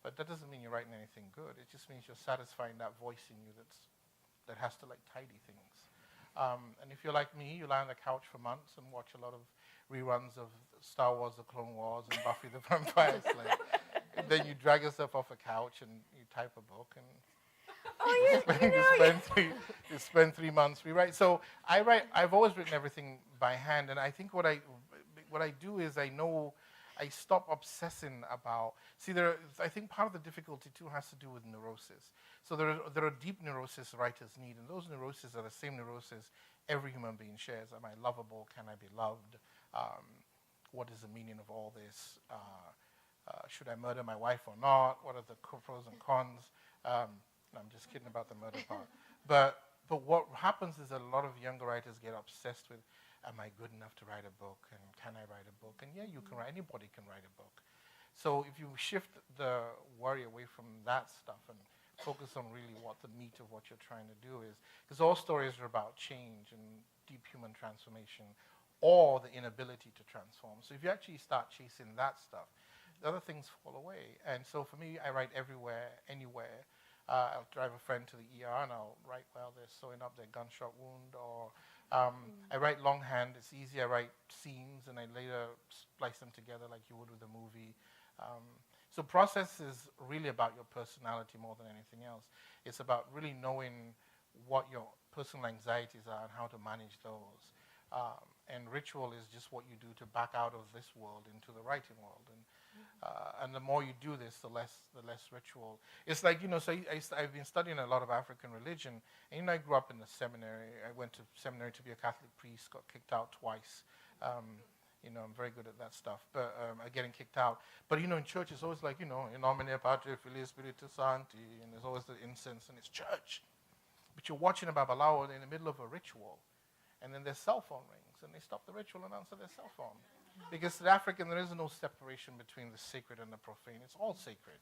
But that doesn't mean you're writing anything good. It just means you're satisfying that voice in you that has to tidy things. And if you're like me, you lie on the couch for months and watch a lot of reruns of Star Wars, The Clone Wars, and Buffy the Vampire Slayer. And then you drag yourself off a couch and you type a book and you spend 3 months rewrite. So I've always written everything by hand, and I think what I do is I stop obsessing about. See, I think part of the difficulty too has to do with neurosis. So there are deep neurosis writers need, and those neuroses are the same neuroses every human being shares. Am I lovable? Can I be loved? What is the meaning of all this? Should I murder my wife or not? What are the pros and cons? No, I'm just kidding about the murder part. But what happens is a lot of younger writers get obsessed with, am I good enough to write a book? And can I write a book? And yeah, you can write. Anybody can write a book. So if you shift the worry away from that stuff and focus on really what the meat of what you're trying to do is, because all stories are about change and deep human transformation or the inability to transform. So if you actually start chasing that stuff, the other things fall away. And so for me, I write everywhere, anywhere. I'll drive a friend to the ER and I'll write while they're sewing up their gunshot wound, or I write longhand. It's easy. I write scenes and I later splice them together like you would with a movie. So process is really about your personality more than anything else. It's about really knowing what your personal anxieties are and how to manage those. And ritual is just what you do to back out of this world into the writing world. And the more you do this, the less ritual. It's like, so I've been studying a lot of African religion. And I grew up in the seminary. I went to seminary to be a Catholic priest, got kicked out twice. I'm very good at that stuff, but getting kicked out. But, in church, it's always like, in nomine Patri, Filii, Spiritus Sancti, and there's always the incense, and it's church. But you're watching a babalawo in the middle of a ritual, and then their cell phone rings, and they stop the ritual and answer their cell phone. Because in African, there is no separation between the sacred and the profane. It's all sacred.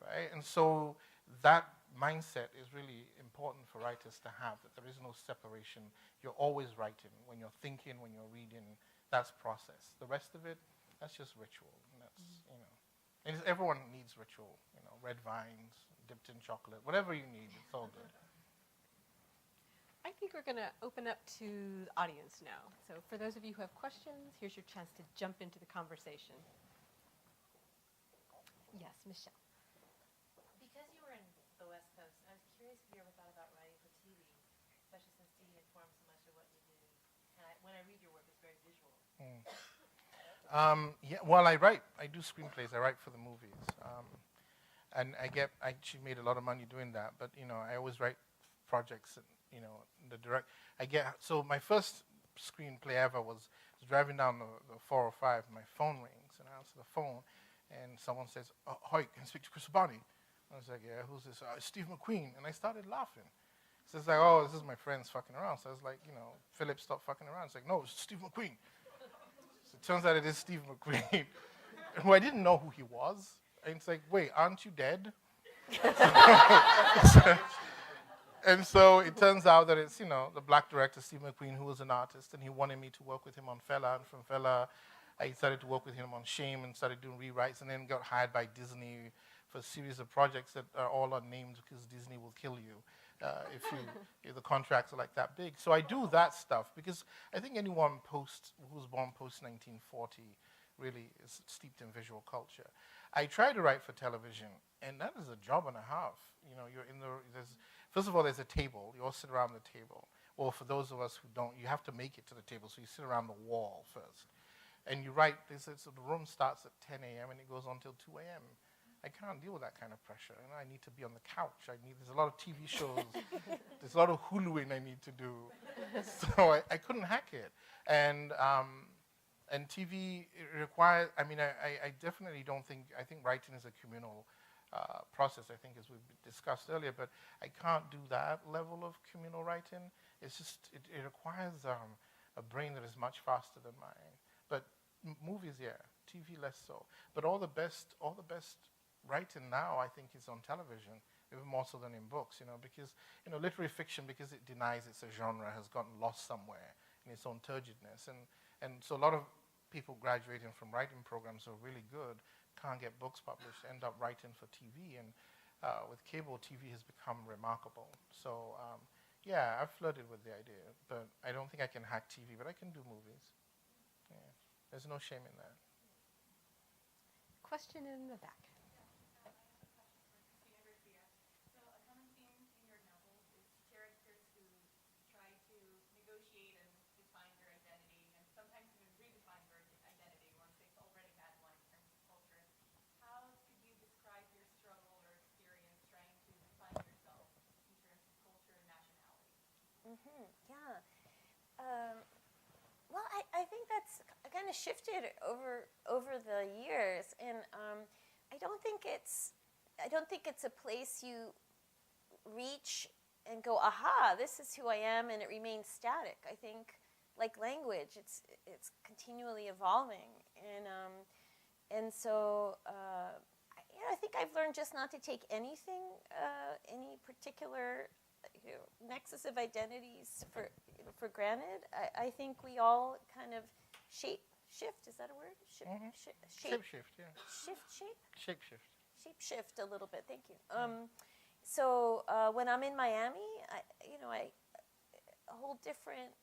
right? And so that mindset is really important for writers to have, that there is no separation. You're always writing. When you're thinking, when you're reading, that's process. The rest of it, that's just ritual. And that's, you know, and everyone needs ritual, you know, red vines, dipped in chocolate, whatever you need, it's all good. I think we're going to open up to the audience now. So for those of you who have questions, here's your chance to jump into the conversation. Yes, Michelle. Because you were in the West Coast, I was curious if you ever thought about writing for TV, especially since TV informs so much of what you do. And when I read your work, it's very visual. Yeah, well, I do screenplays, I write for the movies. And I actually made a lot of money doing that, but, you know, I always write projects, and, you know, so my first screenplay ever was driving down the 405, my phone rings, and I answer the phone, and someone says, "Hi, can I speak to Chris Abani?" I was like, "Yeah, who's this?" "It's Steve McQueen," and I started laughing. So it's like, "Oh, this is my friends fucking around." So I was like, you know, "Philip, stop fucking around." It's like, "No, it's Steve McQueen." So it turns out it is Steve McQueen, who I didn't know who he was. And it's like, "Wait, aren't you dead?" And so it turns out that it's, you know, the black director, Steve McQueen, who was an artist, and he wanted me to work with him on Fella, and from Fella, I started to work with him on Shame and started doing rewrites, and then got hired by Disney for a series of projects that are all unnamed because Disney will kill you if the contracts are like that big. So I do that stuff because I think anyone who's born post-1940 really is steeped in visual culture. I try to write for television, and that is a job and a half. You know, first of all, there's a table. You all sit around the table. Or for those of us who don't, you have to make it to the table, so you sit around the wall first. And you write, so the room starts at 10 a.m. and it goes on till 2 a.m. I can't deal with that kind of pressure. You know, I need to be on the couch. There's a lot of TV shows. There's a lot of Huluing I need to do. So I couldn't hack it. And TV requires, I definitely don't think, I think writing is a communal process, I think, as we discussed earlier, but I can't do that level of communal writing. It's just, it requires a brain that is much faster than mine. But movies, yeah, TV less so. But all the best writing now, I think, is on television, even more so than in books, you know, because, you know, literary fiction, because it denies it's a genre, has gotten lost somewhere in its own turgidness. And so a lot of people graduating from writing programs who are really good can't get books published, end up writing for TV, and with cable, TV has become remarkable. So, yeah, I've flirted with the idea, but I don't think I can hack TV, but I can do movies. Yeah. There's no shame in that. Question in the back. Well, I think that's kind of shifted over the years, and I don't think it's a place you reach and go, aha, this is who I am, and it remains static. I think, like language, it's continually evolving, and so I think I've learned just not to take anything, any particular nexus of identities for granted. I think we all kind of shift. Is that a word? Shape-shift, yeah. Shape-shift a little bit. Thank you. So when I'm in Miami, a whole different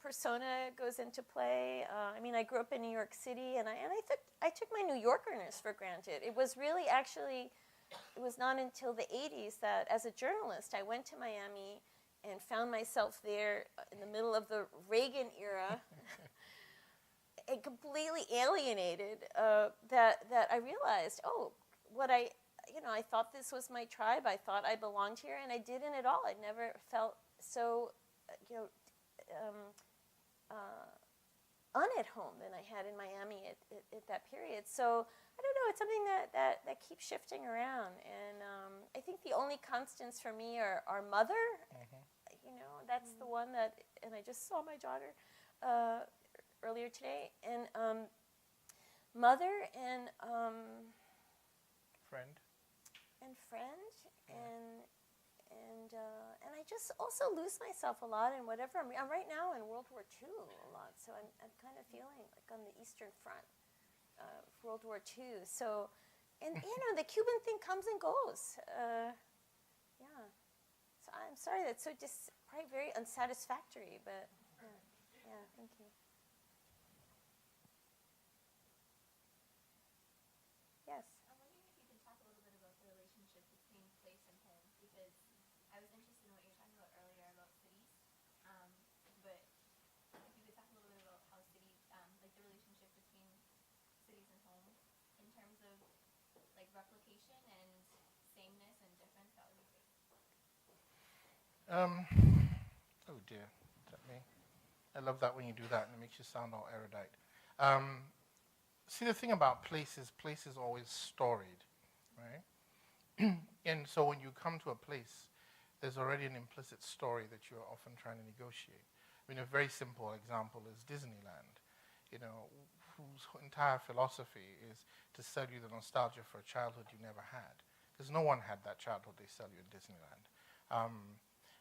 persona goes into play. I grew up in New York City, and I took my New Yorkerness for granted. It was really it was not until the 80s that, as a journalist, I went to Miami and found myself there in the middle of the Reagan era and completely alienated, that I realized, I thought this was my tribe. I thought I belonged here, and I didn't at all. I never felt so, at home than I had in Miami at that period. So I don't know. It's something that keeps shifting around, and I think the only constants for me are mother. That's the one that, and I just saw my daughter earlier today, and mother and friend. And and friend, and I just also lose myself a lot in whatever. I'm right now in World War II a lot, so I'm kind of feeling like on the Eastern Front of World War II. So, and the Cuban thing comes and goes. Yeah. So I'm sorry, that's so just probably very unsatisfactory, but yeah, thank you. Yes. I'm wondering if you could talk a little bit about the relationship between place and home, because I was interested in what you were talking about earlier about cities. But if you could talk a little bit about how cities, like the relationship between cities and home, in terms of like replication and sameness and difference, that would be great. Oh dear, is that me? I love that when you do that and it makes you sound all erudite. See, the thing about place is always storied, right? And so when you come to a place, there's already an implicit story that you're often trying to negotiate. I mean, a very simple example is Disneyland, whose entire philosophy is to sell you the nostalgia for a childhood you never had. Because no one had that childhood they sell you in Disneyland.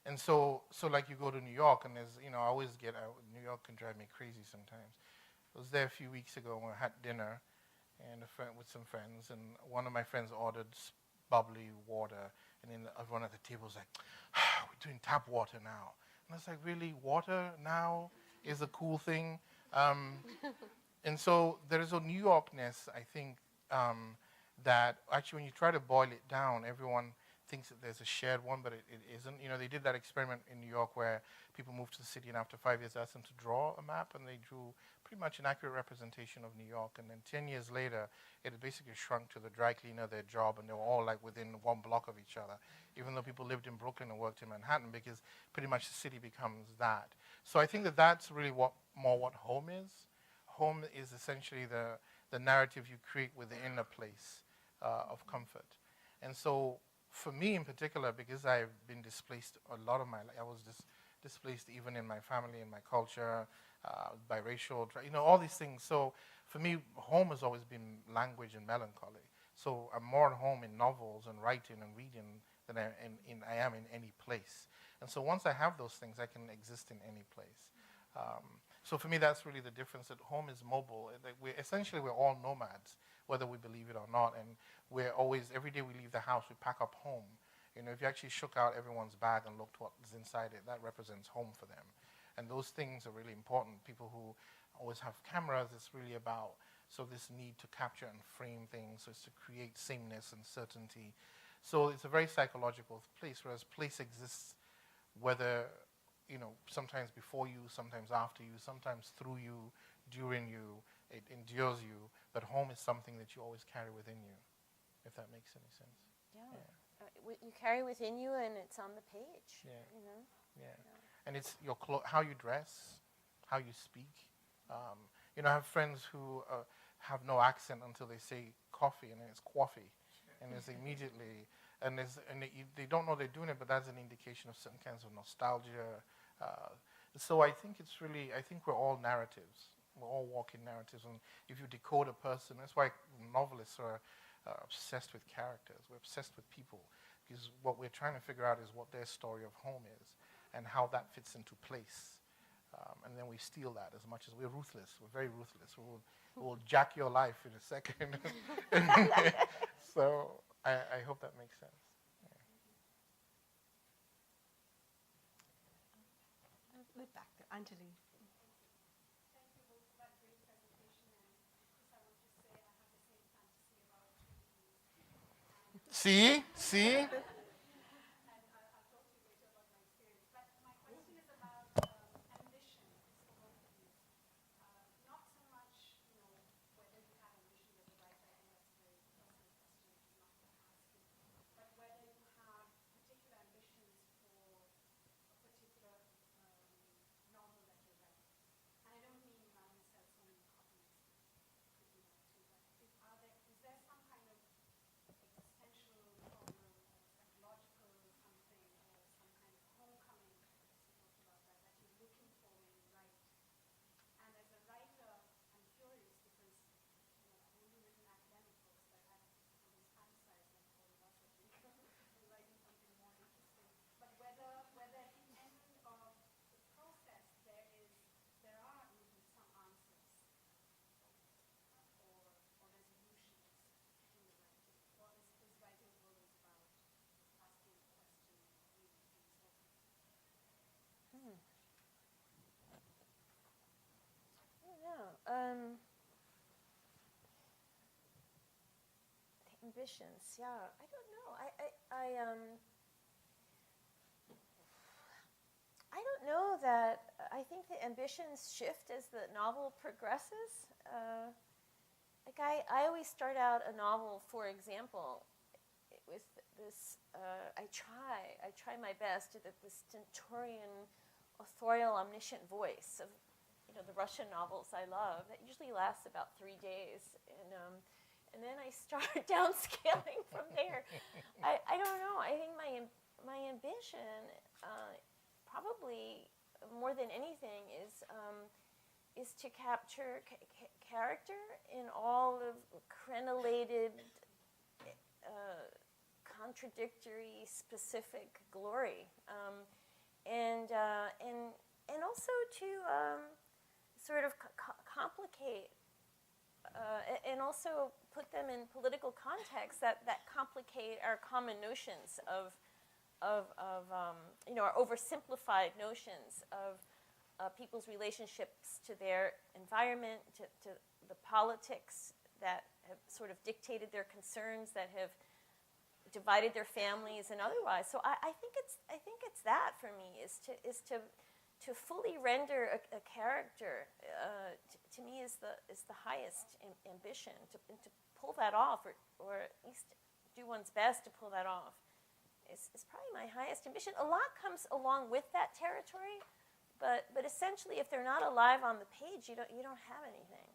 And so like you go to New York, and there's, I always get out. New York can drive me crazy sometimes. I was there a few weeks ago when I had dinner and with some friends, and one of my friends ordered bubbly water, and then everyone at the table was like, we're doing tap water now. And I was like, really, water now is a cool thing? And so there is a New Yorkness, I think, that actually when you try to boil it down, everyone thinks that there's a shared one, but it isn't. They did that experiment in New York where people moved to the city, and after 5 years asked them to draw a map, and they drew pretty much an accurate representation of New York. And then 10 years later, it had basically shrunk to the dry cleaner, their job, and they were all like within 1 block of each other, even though people lived in Brooklyn and worked in Manhattan, because pretty much the city becomes that. So I think that that's really what home is. Home is essentially the narrative you create within a place of comfort. And so for me in particular, because I've been displaced a lot of my life, I was displaced even in my family, in my culture, biracial, all these things. So for me, home has always been language and melancholy. So I'm more at home in novels and writing and reading than I am in any place. And so once I have those things, I can exist in any place. So for me, that's really the difference, that home is mobile. We're all nomads, whether we believe it or not. And we're always, every day we leave the house, we pack up home. If you actually shook out everyone's bag and looked what's inside it, that represents home for them. And those things are really important. People who always have cameras, it's really about this need to capture and frame things, so it's to create sameness and certainty. So it's a very psychological place, whereas place exists whether, sometimes before you, sometimes after you, sometimes through you, during you, it endures you, but home is something that you always carry within you, if that makes any sense. Yeah. You carry within you, and it's on the page. Yeah. And it's your how you dress, how you speak. I have friends who have no accent until they say coffee, and then it's coffee, and it's immediately, and they don't know they're doing it, but that's an indication of certain kinds of nostalgia. So I think we're all narratives. We're all walking narratives, and if you decode a person, that's why novelists are obsessed with characters. We're obsessed with people, because what we're trying to figure out is what their story of home is, and how that fits into place. And then we steal that as much as we're ruthless. We're very ruthless. We'll jack your life in a second. So I hope that makes sense. Look back there, Anjali. Thank you both for that great presentation. And just I want to say I have the same fantasy about treaties. See? And I'll talk to you later about my experience. But my question is about ambition for both of you. Not so much, whether you have ambition as a writer, and that's a very personal question, which is not what I'm asking, but whether you have particular ambitions for a particular novel that you're writing. And I don't mean you want to sell so many copies. Could be that too. But is there some kind of existential problem or Ambitions, yeah. I don't know. I don't know that. I think the ambitions shift as the novel progresses. I always start out a novel, for example, with this. I try my best that this stentorian, authorial, omniscient voice of, the Russian novels I love. That usually lasts about 3 days, and then I start downscaling from there. I don't know. I think my ambition, probably more than anything, is to capture character in all of crenellated, contradictory, specific glory, and also to sort of complicate. And also put them in political context that complicate our common notions of our oversimplified notions of people's relationships to their environment, to the politics that have sort of dictated their concerns, that have divided their families and otherwise. So I think it's that for me is to fully render a character. To me is the highest ambition, to pull that off, or at least do one's best to pull that off, is probably my highest ambition. A lot comes along with that territory, but essentially, if they're not alive on the page, you don't have anything.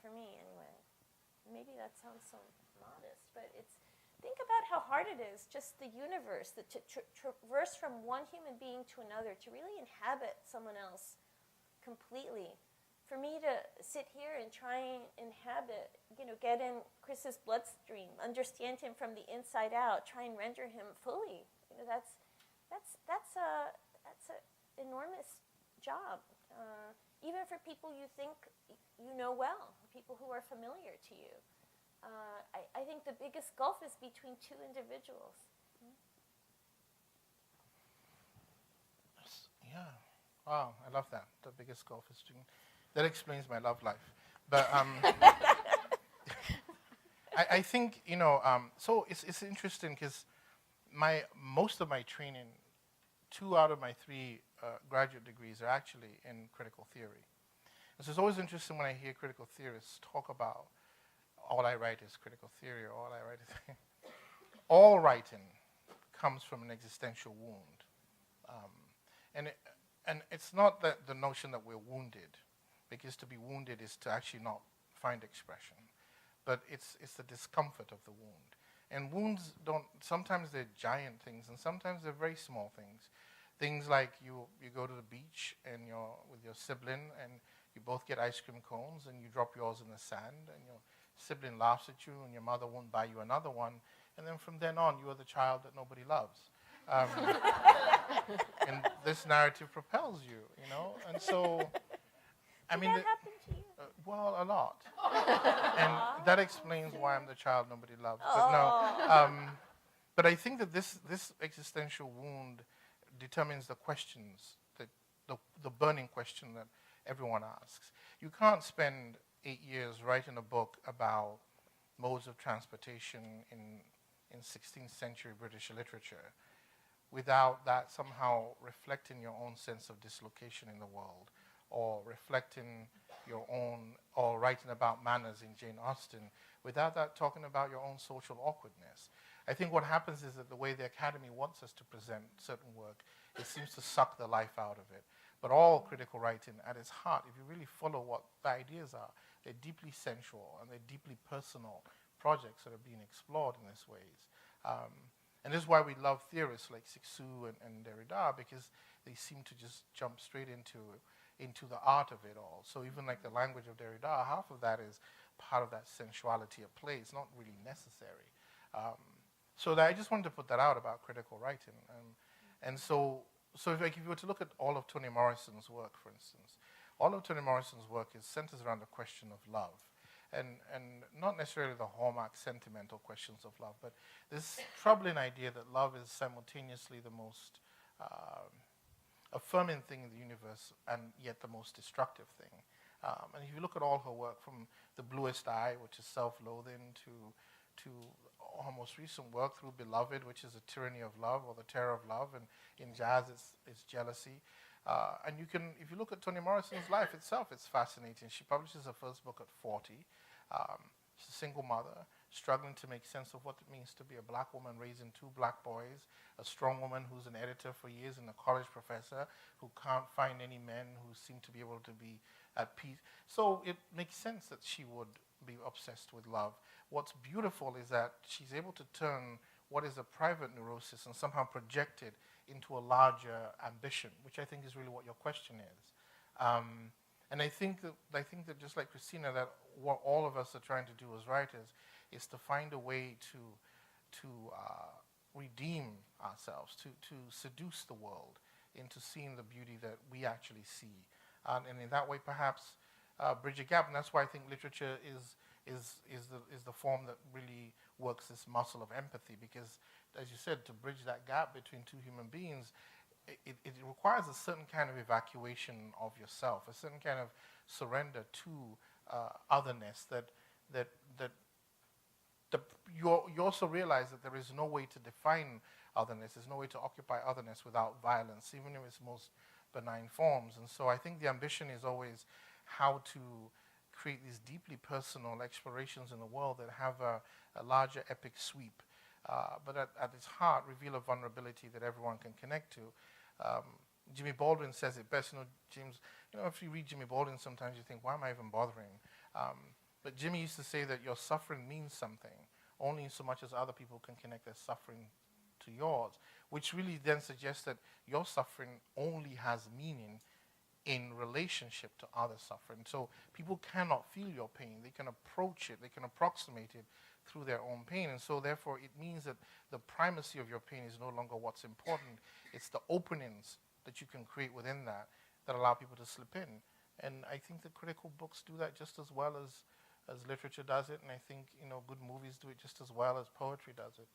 For me, anyway. Maybe that sounds so modest, but think about how hard it is, just the universe, to traverse from one human being to another, to really inhabit someone else completely. For me to sit here and try and inhabit, get in Chris's bloodstream, understand him from the inside out, try and render him fully. That's an enormous job, even for people you think you know well, people who are familiar to you. I think the biggest gulf is between two individuals. Yeah. Wow, I love that. The biggest gulf is between. That explains my love life. But I think, so it's interesting because most of my training, 2 out of my 3 graduate degrees are actually in critical theory. And so it's always interesting when I hear critical theorists talk about all I write is critical theory, or all I write is... all writing comes from an existential wound. And it's not that the notion that we're wounded, because to be wounded is to actually not find expression. But it's the discomfort of the wound. And wounds sometimes they're giant things, and sometimes they're very small things. Things like you go to the beach and with your sibling, and you both get ice cream cones, and you drop yours in the sand, and your sibling laughs at you, and your mother won't buy you another one. And then from then on, you are the child that nobody loves. And this narrative propels you, And so... Did that happen to you? Well, a lot. And that explains why I'm the child nobody loves. But no. But I think that this existential wound determines the questions, the burning question that everyone asks. You can't spend 8 years writing a book about modes of transportation in 16th century British literature without that somehow reflecting your own sense of dislocation in the world, or reflecting your own, or writing about manners in Jane Austen, without that talking about your own social awkwardness. I think what happens is that the way the Academy wants us to present certain work, it seems to suck the life out of it. But all critical writing, at its heart, if you really follow what the ideas are, they're deeply sensual and they're deeply personal projects that are being explored in these ways. And this is why we love theorists like Cixous and Derrida, because they seem to just jump straight into the art of it all. So even like the language of Derrida, half of that is part of that sensuality of play. It's not really necessary. So I just wanted to put that out about critical writing. And so if you were to look at all of Toni Morrison's work, for instance, all of Toni Morrison's work centers around the question of love. And not necessarily the hallmark sentimental questions of love, but this troubling idea that love is simultaneously the most affirming thing in the universe and yet the most destructive thing. And if you look at all her work, from The Bluest Eye, which is self-loathing, to her most recent work through Beloved, which is a tyranny of love or the terror of love, and in jazz it's jealousy. And you can, if you look at Toni Morrison's life itself, it's fascinating. She publishes her first book at 40. She's a single mother, struggling to make sense of what it means to be a black woman raising two black boys, a strong woman who's an editor for years and a college professor who can't find any men who seem to be able to be at peace. So it makes sense that she would be obsessed with love. What's beautiful is that she's able to turn what is a private neurosis and somehow project it into a larger ambition, which I think is really what your question is. And I think that just like Christina, that what all of us are trying to do as writers is to find a way to redeem ourselves, to seduce the world into seeing the beauty that we actually see, and in that way, perhaps bridge a gap. And that's why I think literature is the form that really works this muscle of empathy, because, as you said, to bridge that gap between two human beings, it requires a certain kind of evacuation of yourself, a certain kind of surrender to otherness. You also realize that there is no way to define otherness. There's no way to occupy otherness without violence, even in its most benign forms. And so I think the ambition is always how to create these deeply personal explorations in the world that have a larger epic sweep, but at its heart reveal a vulnerability that everyone can connect to. Jimmy Baldwin says it best. James, if you read Jimmy Baldwin, sometimes you think, why am I even bothering? But Jimmy used to say that your suffering means something only in so much as other people can connect their suffering to yours, which really then suggests that your suffering only has meaning in relationship to other suffering. So people cannot feel your pain. They can approach it, they can approximate it through their own pain. And so therefore it means that the primacy of your pain is no longer what's important. It's the openings that you can create within that allow people to slip in. And I think that critical books do that just as well as literature does it, and I think good movies do it just as well as poetry does it.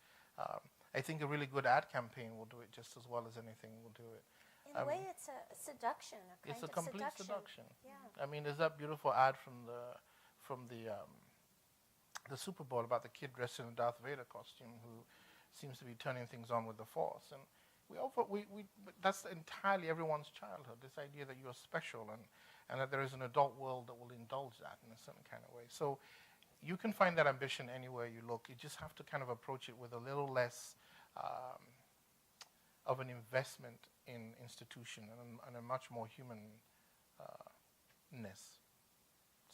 I think a really good ad campaign will do it just as well as anything will do it. In a way, it's a seduction, It's a complete seduction. Yeah. I mean, there's that beautiful ad from the Super Bowl about the kid dressed in a Darth Vader costume who seems to be turning things on with the Force, and that's entirely everyone's childhood. This idea that you are special and that there is an adult world that will indulge that in a certain kind of way. So you can find that ambition anywhere you look. You just have to kind of approach it with a little less of an investment in institution and a much more humanness.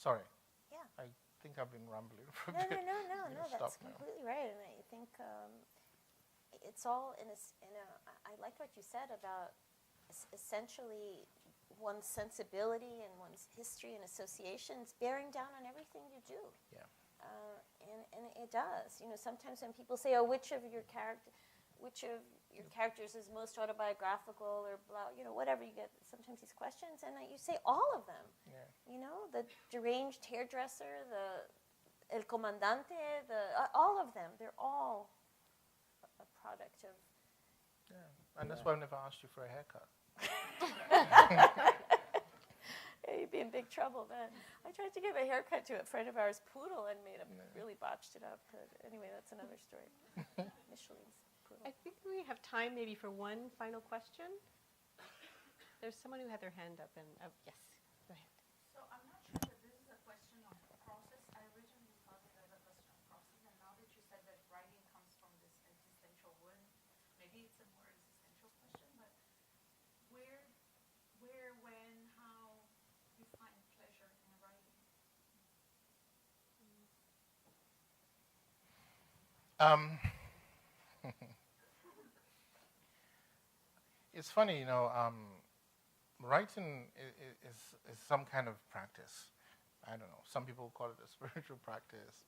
Sorry. Yeah. I think I've been rambling for a No, bit. no, that's Stop now. completely right. And I think it's all I like what you said about essentially one's sensibility and one's history and associations bearing down on everything you do. Yeah. And it does. Sometimes when people say, "Oh, which of your characters is most autobiographical," or blah, whatever, you get sometimes these questions, and you say all of them. Yeah. The deranged hairdresser, the El Comandante, all of them. They're all a product of. Yeah. And that's why I've never asked you for a haircut. Yeah, you'd be in big trouble then. I tried to give a haircut to a friend of ours, Poodle, and really botched it up. But anyway, that's another story. Michelin's Poodle. I think we have time maybe for one final question. There's someone who had their hand up, and yes, go ahead. So I'm not sure that this is a question of process. I originally thought it as a question of process, and now that you said that writing comes from this existential wound, maybe it's a more existential question, but where, when, how you find pleasure in writing? It's funny, writing is some kind of practice. I don't know. Some people call it a spiritual practice.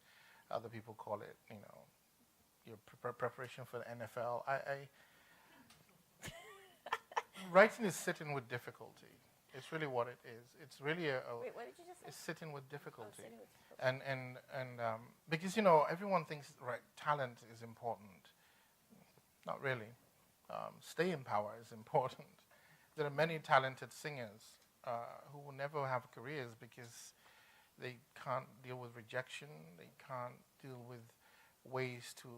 Other people call it, your preparation for the NFL. Writing is sitting with difficulty. It's really what it is. It's really Wait, what did you just say? It's sitting with difficulty. Sitting with difficulty. And because everyone thinks talent is important. Not really. Staying power is important. There are many talented singers who will never have careers because they can't deal with rejection. They can't deal with ways to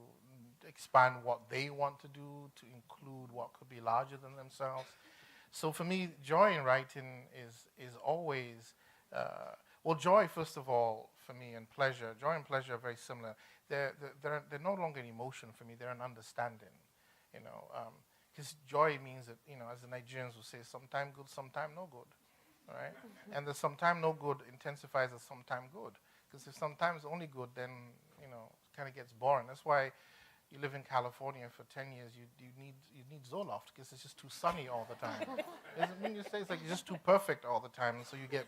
expand what they want to do, to include what could be larger than themselves. So for me, joy in writing is always, well, joy, first of all, for me, and pleasure. Joy and pleasure are very similar. They're no longer an emotion for me. They're an understanding, you know. Because joy means that, you know, as the Nigerians will say, sometime good, sometime no good, right? And the sometime no good intensifies as sometime good. Because if sometimes only good, then, you know, it kind of gets boring. That's why you live in California for 10 years, you need Zoloft because it's just too sunny all the time. It's like it's just too perfect all the time, and so you get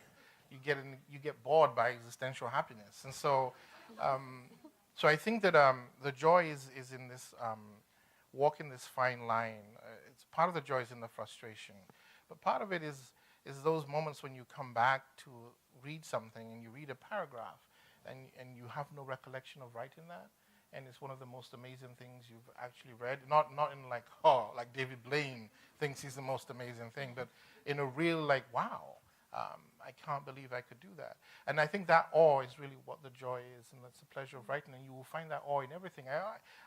bored by existential happiness. And so, so I think that the joy is in this walking this fine line. It's part of the joy is in the frustration, but part of it is those moments when you come back to read something and you read a paragraph and you have no recollection of writing that. And it's one of the most amazing things you've actually read. Not in like, oh, like David Blaine thinks he's the most amazing thing, but in a real like, wow, I can't believe I could do that. And I think that awe is really what the joy is, and that's the pleasure of writing. And you will find that awe in everything.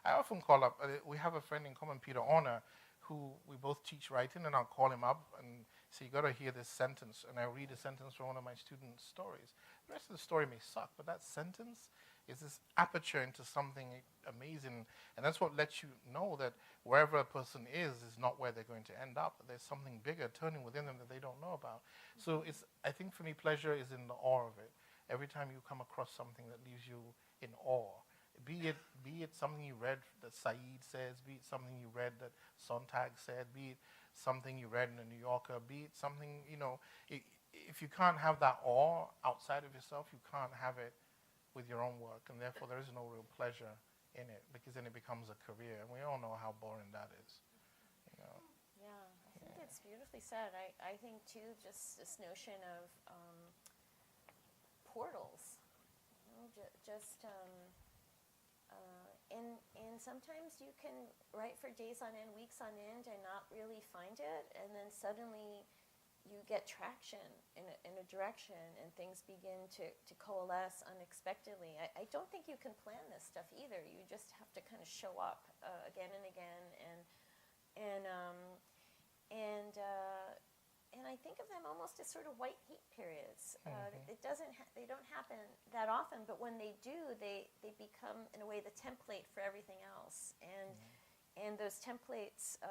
I often call up, we have a friend in common, Peter Horner, who we both teach writing, and I'll call him up and say, you got to hear this sentence. And I'll read a sentence from one of my students' stories. The rest of the story may suck, but that sentence is this aperture into something amazing, and that's what lets you know that wherever a person is not where they're going to end up. That there's something bigger turning within them that they don't know about. So I think for me, pleasure is in the awe of it. Every time you come across something that leaves you in awe, be it something you read that Said says, be it something you read that Sontag said, be it something you read in the New Yorker, be it something, you know, if you can't have that awe outside of yourself, you can't have it with your own work, and therefore there is no real pleasure in it, because then it becomes a career, and we all know how boring that is. You know? Yeah, I think it's beautifully said. I think too, just this notion of portals, you know, and sometimes you can write for days on end, weeks on end, and not really find it, and then suddenly you get traction in a direction, and things begin to coalesce unexpectedly. I don't think you can plan this stuff either. You just have to kind of show up again and again, and I think of them almost as sort of white heat periods. They don't happen that often, but when they do, they become in a way the template for everything else, and those templates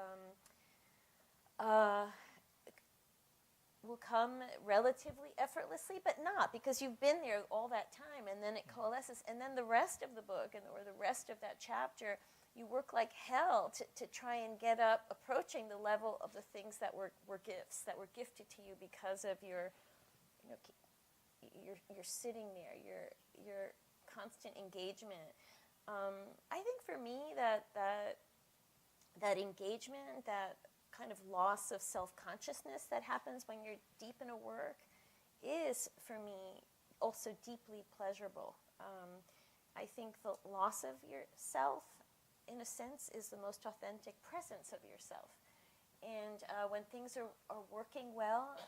will come relatively effortlessly, but not, because you've been there all that time, and then it coalesces, and then the rest of the book or the rest of that chapter, you work like hell to try and get up, approaching the level of the things that were gifts, that were gifted to you because of your, you know, you're sitting there, your constant engagement. I think for me that engagement, that kind of loss of self-consciousness that happens when you're deep in a work is, for me, also deeply pleasurable. I think the loss of yourself, in a sense, is the most authentic presence of yourself. And when things are working well,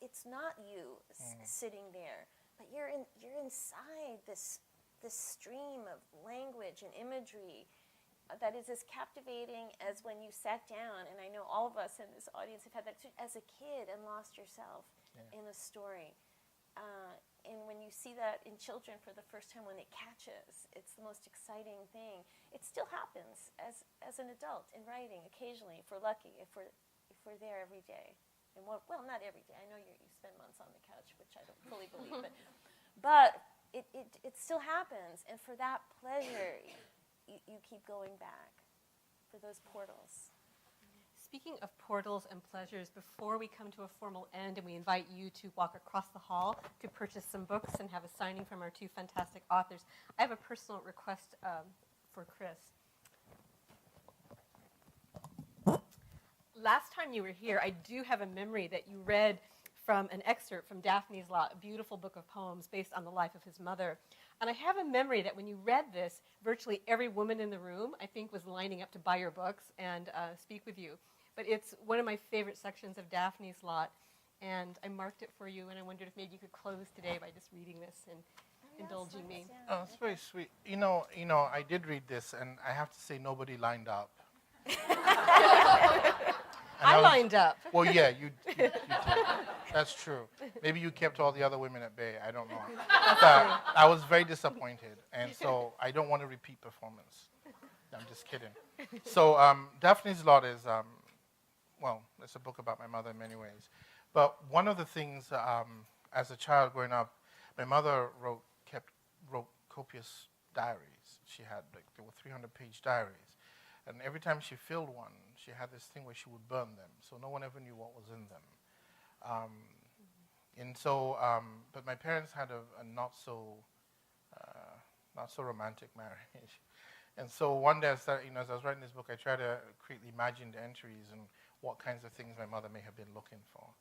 it's not you sitting there, but you're inside this stream of language and imagery that is as captivating as when you sat down, and I know all of us in this audience have had that as a kid and lost yourself in a story. And when you see that in children for the first time, when it catches, it's the most exciting thing. It still happens as an adult in writing occasionally, if we're lucky, if we're there every day. And well, not every day. I know you spend months on the couch, which I don't fully believe, but it still happens. And for that pleasure, you keep going back for those portals. Speaking of portals and pleasures, before we come to a formal end and we invite you to walk across the hall to purchase some books and have a signing from our two fantastic authors, I have a personal request for Chris. Last time you were here, I do have a memory that you read from an excerpt from Daphne's Lot, a beautiful book of poems based on the life of his mother. And I have a memory that when you read this, virtually every woman in the room, I think, was lining up to buy your books and speak with you. But it's one of my favorite sections of Daphne's Lot. and I marked it for you, and I wondered if maybe you could close today by just reading this and indulging me. Oh, it's very sweet. You know, I did read this, and I have to say nobody lined up. I lined up. Well, yeah, you did. That's true. Maybe you kept all the other women at bay. I don't know. But I was very disappointed, and so I don't want a repeat performance. I'm just kidding. So Daphne's Lot is, well, it's a book about my mother in many ways. But one of the things, as a child growing up, my mother wrote copious diaries. She had, there were 300-page diaries. And every time she filled one, she had this thing where she would burn them, so no one ever knew what was in them. And so, but my parents had a not so romantic marriage. And so one day, as I was writing this book, I tried to create the imagined entries and what kinds of things my mother may have been looking for.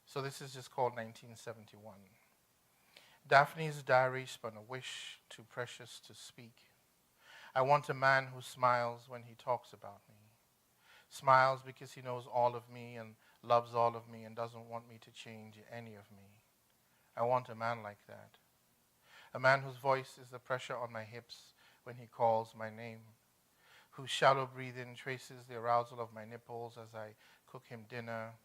So this is just called 1971. Daphne's diary spun a wish too precious to speak. I want a man who smiles when he talks about me. Smiles because he knows all of me and loves all of me and doesn't want me to change any of me. I want a man like that. A man whose voice is the pressure on my hips when he calls my name, whose shallow breathing traces the arousal of my nipples as I cook him dinner,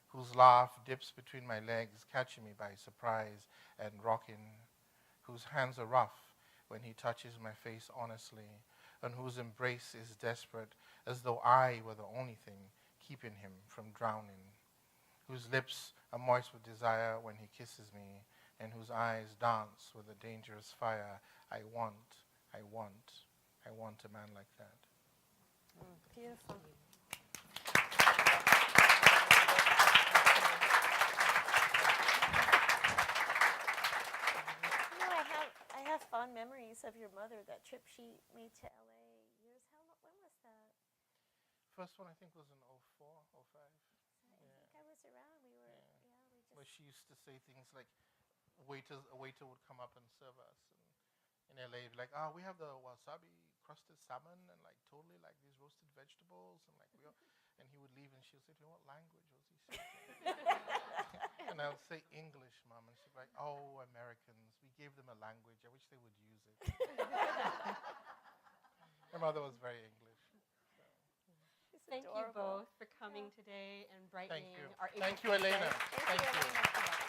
whose laugh dips between my legs, catching me by surprise and rocking, whose hands are rough when he touches my face honestly, and whose embrace is desperate, as though I were the only thing keeping him from drowning, whose lips are moist with desire when he kisses me, and whose eyes dance with a dangerous fire. I want a man like that. Beautiful. I have fond memories of your mother. That trip she made to LA years. When was that? First one I think was in 04, 05. I think I was around. We were, Where she used to say things like, a waiter would come up and serve us, and in LA, like, we have the wasabi crusted salmon and like totally like these roasted vegetables, and like and he would leave and she would say to me, what language was he speaking? And I would say English, Mom, and she'd be like, oh, Americans, we gave them a language. I wish they would use it. My mother was very English. Thank you both for coming today and brightening our Thank you, Elena. Thank you.